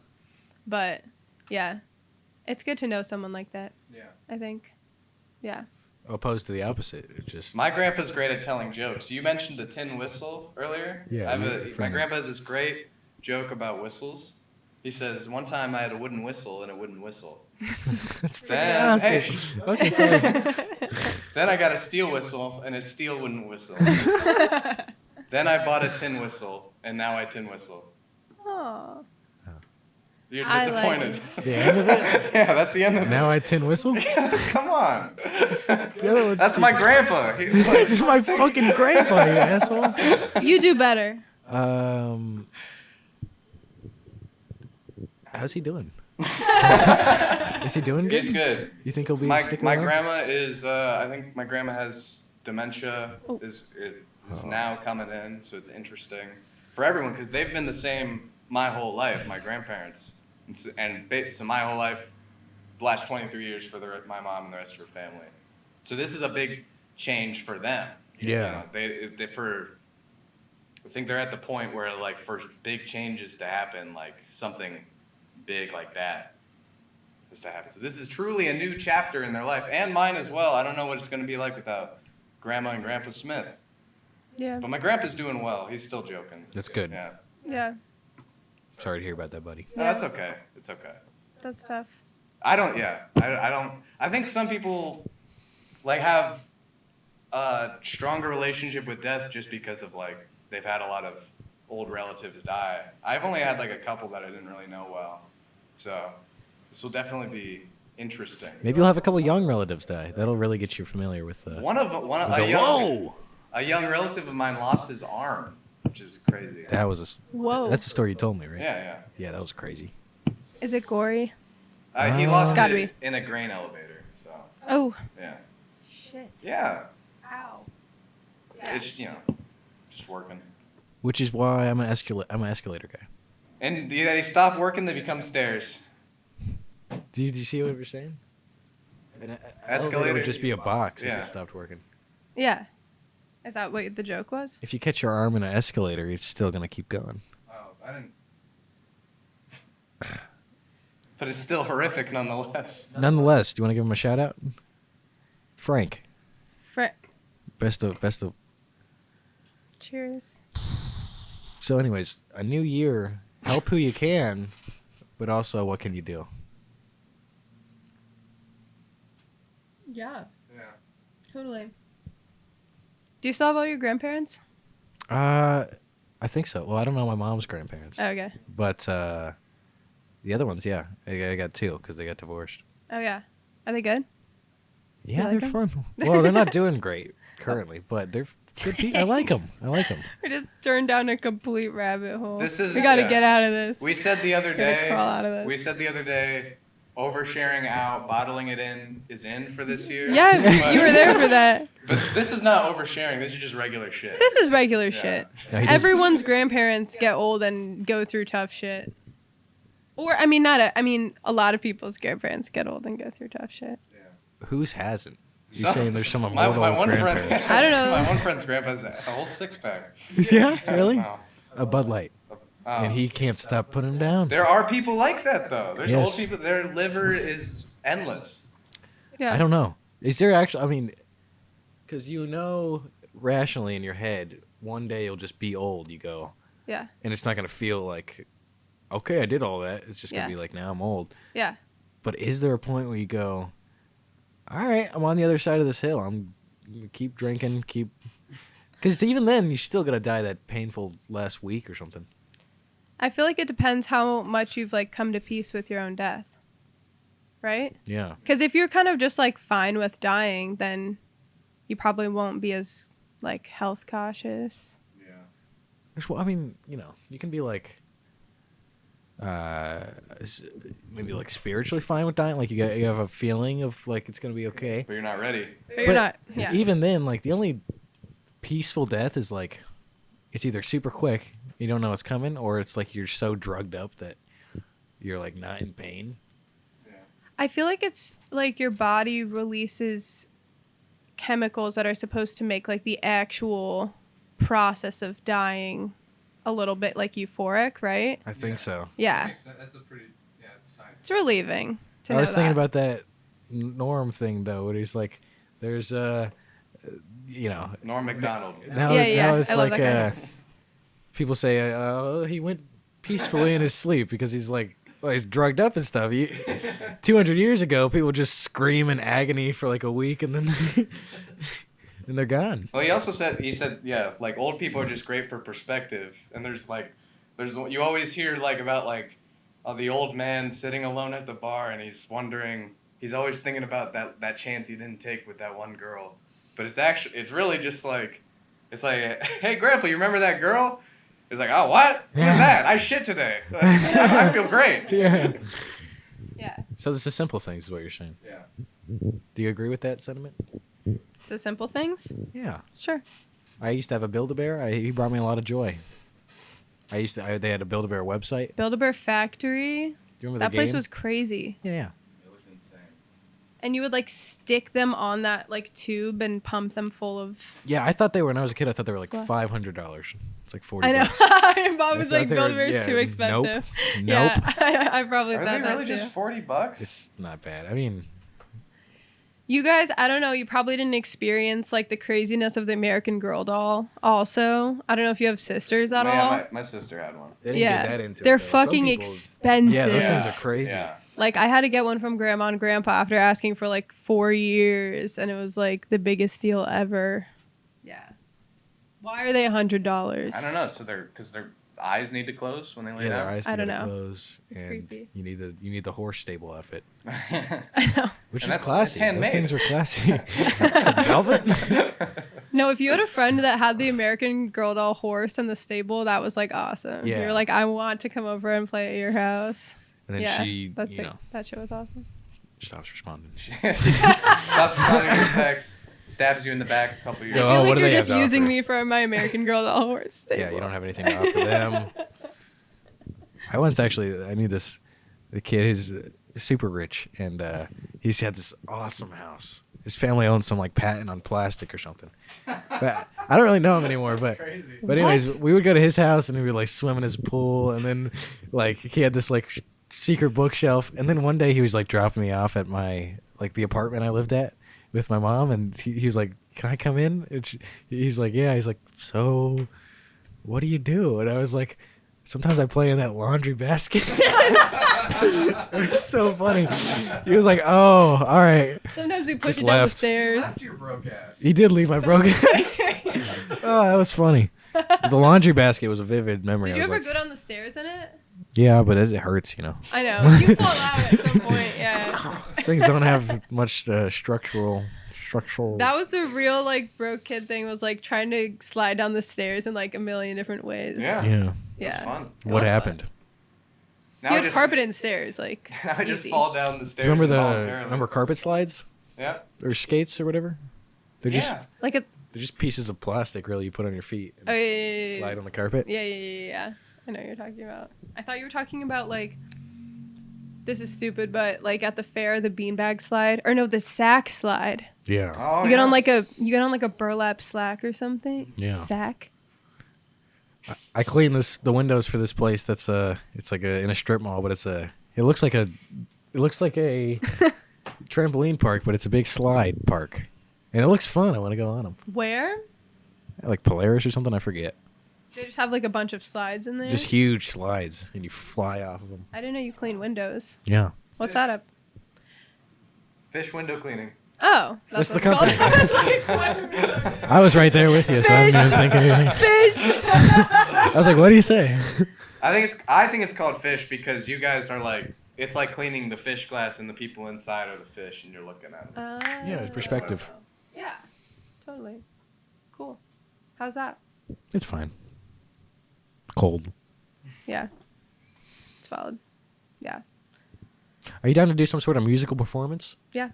But yeah, it's good to know someone like that, Yeah. I think. Yeah. Opposed to the opposite. It just My grandpa's great at telling jokes. You mentioned the tin whistle earlier. Yeah, My friend. grandpa has this great joke about whistles. He says, one time I had a wooden whistle and it wouldn't whistle. That's Then, awesome. hey, Okay, sorry. then I got a steel whistle and it still wouldn't whistle. Then I bought a tin whistle and now I tin whistle. Aw. You're I like disappointed. The end of it. Yeah, that's the end of Now I tin whistle. it. Come on. The other one's That's my grandpa. He's like, It's my fucking grandpa, you asshole. You do better. How's he doing? Is he doing good? he's good. You think he'll be My sticking my around? grandma is I think my grandma has dementia Oh. is now coming in, so it's interesting for everyone because they've been the same my whole life, my grandparents, so my whole life, the last 23 years for my mom and the rest of her family. So this is a big change for them. Yeah. You know, I think they're at the point where like for big changes to happen, like something big like that has to happen. So this is truly a new chapter in their life and mine as well. I don't know what it's going to be like without Grandma and Grandpa Smith. Yeah. But my grandpa's doing well. He's still joking. That's good. Yeah. Yeah. Sorry to hear about that, buddy. No, that's okay. It's okay. That's tough. I don't. I think some people like have a stronger relationship with death just because of like they've had a lot of old relatives die. I've only had like a couple that I didn't really know well, so this will definitely be interesting. Maybe you'll have a couple young relatives die. That'll really get you familiar with. One of a young relative of mine lost his arm, which is crazy. That was Whoa. That's the story you told me, right? Yeah. Yeah, that was crazy. Is it gory? He lost Gotta it in a grain elevator. So Oh. yeah. Shit. Yeah. Ow. It's just working. Which is why I'm an escalator guy. And they stop working, they become stairs. Do you see what we're saying? An escalator Escalator? would just be a box if Yeah. it stopped working. Yeah. Is that what the joke was? If you catch your arm in an escalator, it's still gonna keep going. Oh, I didn't. But it's still horrific nonetheless. Nonetheless, do you want to give him a shout out? Frank, best of. Cheers. So, anyways, a new year. Help who you can, but also what can you do? Yeah. Yeah. Totally. Do you still have all your grandparents? I think so. Well, I don't know my mom's grandparents, Oh, okay. but the other ones, yeah, I got two because they got divorced. Oh, yeah. Are they good? Yeah, like they're them? fun. Well, they're not doing great currently, but they're I like them. I like them. We just turned down a complete rabbit hole. This is- we got to yeah. get out of this. We said the other Gotta day. crawl out of this. We said the other day, oversharing out, bottling it in is in for this year. Yeah, But- you were there for that. But this is not oversharing. This is just regular shit. This is regular shit. No, he does- Everyone's grandparents get old and go through tough shit. Or I mean, a lot of people's grandparents get old and go through tough shit. Whose hasn't? You're Some- saying there's some my immortal one friend, grandparents. I don't know. My one friend's grandpa has a whole six pack. Yeah, really? Wow. A Bud Light, and he can't stop putting them down. There are people like that though. There's Yes. old people. Their liver is endless. Yeah. I don't know. Is there actually? I mean, because rationally in your head, one day you'll just be old. You go, Yeah. and it's not gonna feel like, okay, I did all that. It's just Yeah. gonna be like, now I'm old. Yeah. But is there a point where you go, all right, I'm on the other side of this hill. I'm gonna keep drinking, because even then you still gotta die that painful last week or something. I feel like it depends how much you've like come to peace with your own death. Right? Yeah. Because if you're kind of just like fine with dying, then you probably won't be as like health cautious. I mean, you can be like, maybe like spiritually fine with dying. Like you have a feeling of like it's gonna be okay. But you're not ready. But you're not. Yeah. Even then, like the only peaceful death is like, it's either super quick, you don't know it's coming, or it's like you're so drugged up that you're like not in pain. I feel like it's like your body releases chemicals that are supposed to make like the actual process of dying a little bit like euphoric, right? I think so. Yeah. That's a pretty. Yeah, it's a science. It's relieving to I know was thinking that. about that Norm thing though, where he's like, there's Norm Macdonald. now, Yeah, now it's I love like that guy. people say, he went peacefully in his sleep because he's like, well, he's drugged up and stuff. 200 years ago, people would just scream in agony for like a week and then then they're gone. Well, he said, yeah, like old people are just great for perspective. And you always hear like about like, the old man sitting alone at the bar and he's always thinking about that chance he didn't take with that one girl. But it's really just like, it's like, hey, Grandpa, you remember that girl? It's like, oh, what? Who's that? I shit today. I feel great. Yeah. Yeah. So this is simple things is what you're saying. Yeah. Do you agree with that sentiment? It's the simple things. Yeah. Sure. I used to have a Build-A-Bear. He brought me a lot of joy. They had a Build-A-Bear website. Build-A-Bear Factory. Do you remember That the place game? was crazy. Yeah. It looked insane. And you would like stick them on that like tube and pump them full of. Yeah, I thought they were, when I was a kid, I thought they were like What? $500. It's like 40 I know. bucks. I probably was I like thought they were- Build-A-Bear's yeah, too expensive. Nope. Yeah, I probably Are thought they that really too. just $40? It's not bad. I mean, You guys, I don't know. You probably didn't experience like the craziness of the American Girl doll. Also, I don't know if you have sisters at all. My sister had one. they didn't Yeah, get that into they're it. though. Some fucking people- expensive. Yeah, those things are crazy. Yeah. Like I had to get one from Grandma and Grandpa after asking for like 4 years, and it was like the biggest deal ever. Yeah. Why are they $100? I don't know. So because their eyes need to close when they lay Yeah, their down. eyes I don't together know. close, It's and creepy. you need the horse stable outfit, I know. which And is that's classy. Those handmade. things were classy. Is it velvet? No, if you had a friend that had the American Girl doll horse in the stable, that was like awesome. Yeah. You're like, I want to come over and play at your house. And then yeah, she, that's you sick. know, That shit was awesome. stops responding. Stops responding to your text, stabs you in the back a couple years. Yo, I feel what like do you're they have just to using offer? me for my American Girl doll horse stable. Yeah, you don't have anything to offer them. I knew the kid is super rich, and he's had this awesome house. His family owns some like patent on plastic or something. But I don't really know him anymore. But anyways, we would go to his house and we would like swim in his pool, and then like he had this like secret bookshelf. And then one day he was like dropping me off at my like the apartment I lived at with my mom, and he was like, "Can I come in?" And he's like, "Yeah." He's like, "So, what do you do?" And I was like, "Sometimes I play in that laundry basket." It was so funny. He was like, "Oh, all right." Sometimes we push Just it down the left. stairs. Left your broke ass. He did leave my broken. Oh, that was funny. The laundry basket was a vivid memory. Did I you was ever like, go down the stairs in it? yeah, but it hurts, you know. I know. You fall out at some point, yeah. These things don't have much structural structural. That was the real like broke kid thing. Was like trying to slide down the stairs in like a million different ways. Yeah. Yeah. It was Yeah. fun. It What was happened? fun. You Now I had just, carpet and stairs, like now I just easy. fall down the Do stairs you remember involuntarily. carpet slides Yeah. or skates or whatever? They're just Yeah. Like a they're just pieces of plastic, really. You put on your feet and oh, yeah. slide on the carpet. Yeah. I know what you're talking about. I thought you were talking about like this is stupid, but like at the fair, the beanbag slide or no, the sack slide. Yeah. Oh, You get yeah. on like a burlap sack or something. Yeah. Sack. I cleaned the windows for this place. That's it's like in a strip mall, but it looks like a trampoline park, but it's a big slide park, and it looks fun. I want to go on them. Where? Like Polaris or something. I forget. They just have like a bunch of slides in there. Just huge slides, and you fly off of them. I didn't know you clean windows. Yeah. What's that up? Fish window cleaning. Oh, That's the what it's called. company. I was like, what? I was right there with you, so I didn't think anything. Fish. I was like, "What do you say?" I think it's called fish because you guys are like it's like cleaning the fish glass and the people inside are the fish and you're looking at them. Yeah, it's perspective. Yeah, totally. Cool. How's that? It's fine. Cold. Yeah, it's valid. Yeah. Are you down to do some sort of musical performance? Yeah.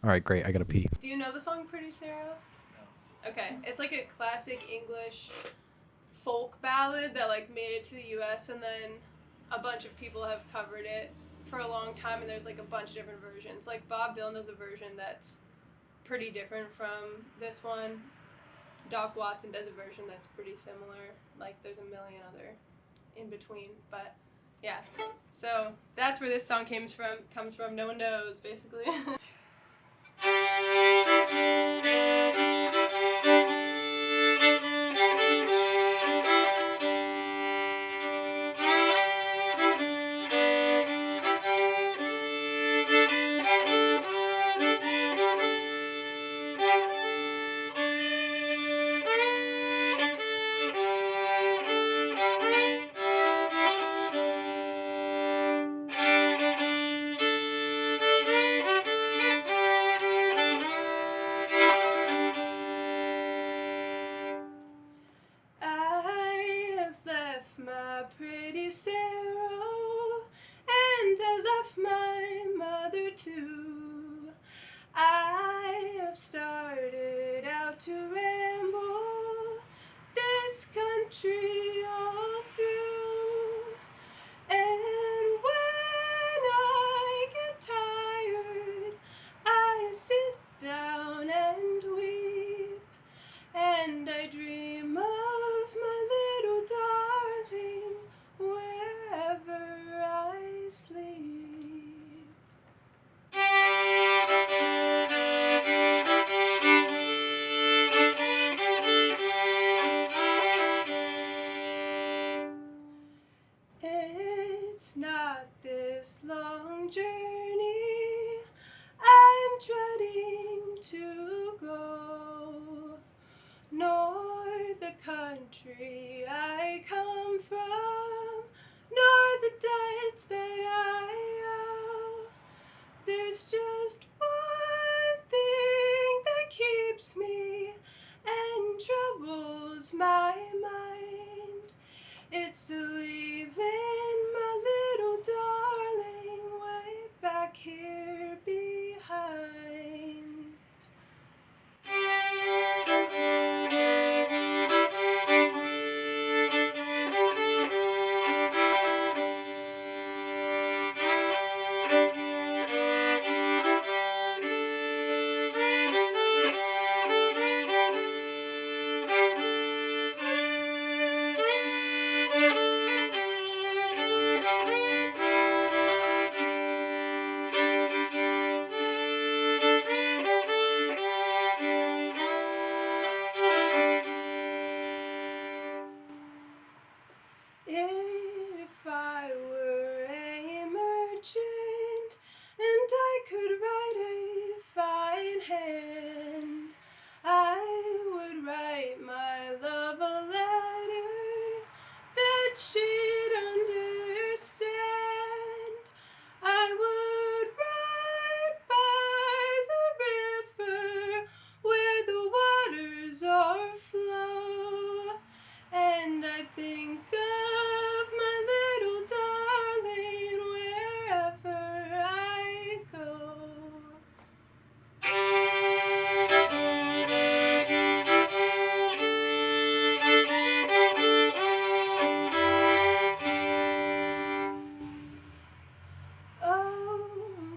All right, great. I gotta pee. Do you know the song Pretty Sarah? No. Okay, it's like a classic English folk ballad that like made it to the US and then a bunch of people have covered it for a long time and there's like a bunch of different versions. Like Bob Dylan does a version that's pretty different from this one. Doc Watson does a version that's pretty similar. Like there's a million other in between, but yeah. So that's where this song comes from. No one knows, basically. I have left my pretty Sarah, and I left my mother too. I have started out to ramble this country all through, and when I get tired, I sit down and weep. And I dream of my little darling wherever I sleep. It's not this long journey I'm dreading to go, nor the country I come from, nor the debts that I owe. There's just one thing that keeps me and troubles my mind. It's leaving my little darling way back here behind. If I were a merchant and I could write a fine hand, I would write my love a letter that she'd understand. I would ride by the river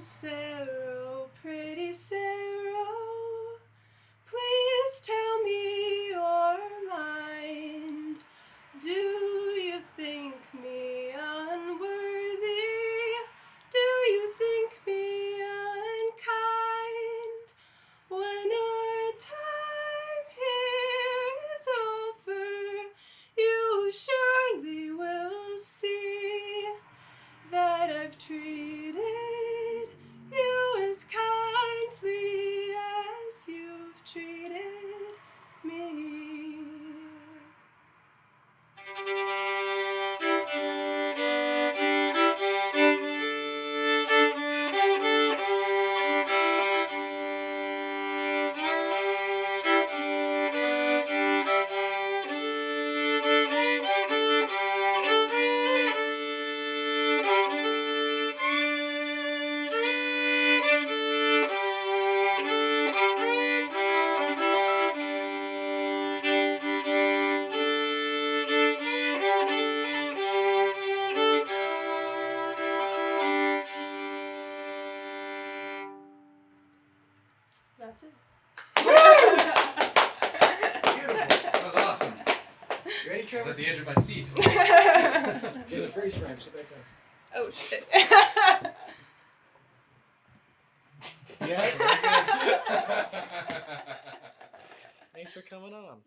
Sarah, pretty Sarah, please tell me your mind. Do you think me unworthy? Do you think me unkind? When our time here is over, you surely will see that I've treated you as kindly as you've treated me. That's it. That was awesome. You ready, I was Trevor? at the edge of my seat. Get a freeze frame. Sit back there. Oh shit. Yeah. Thanks for coming on.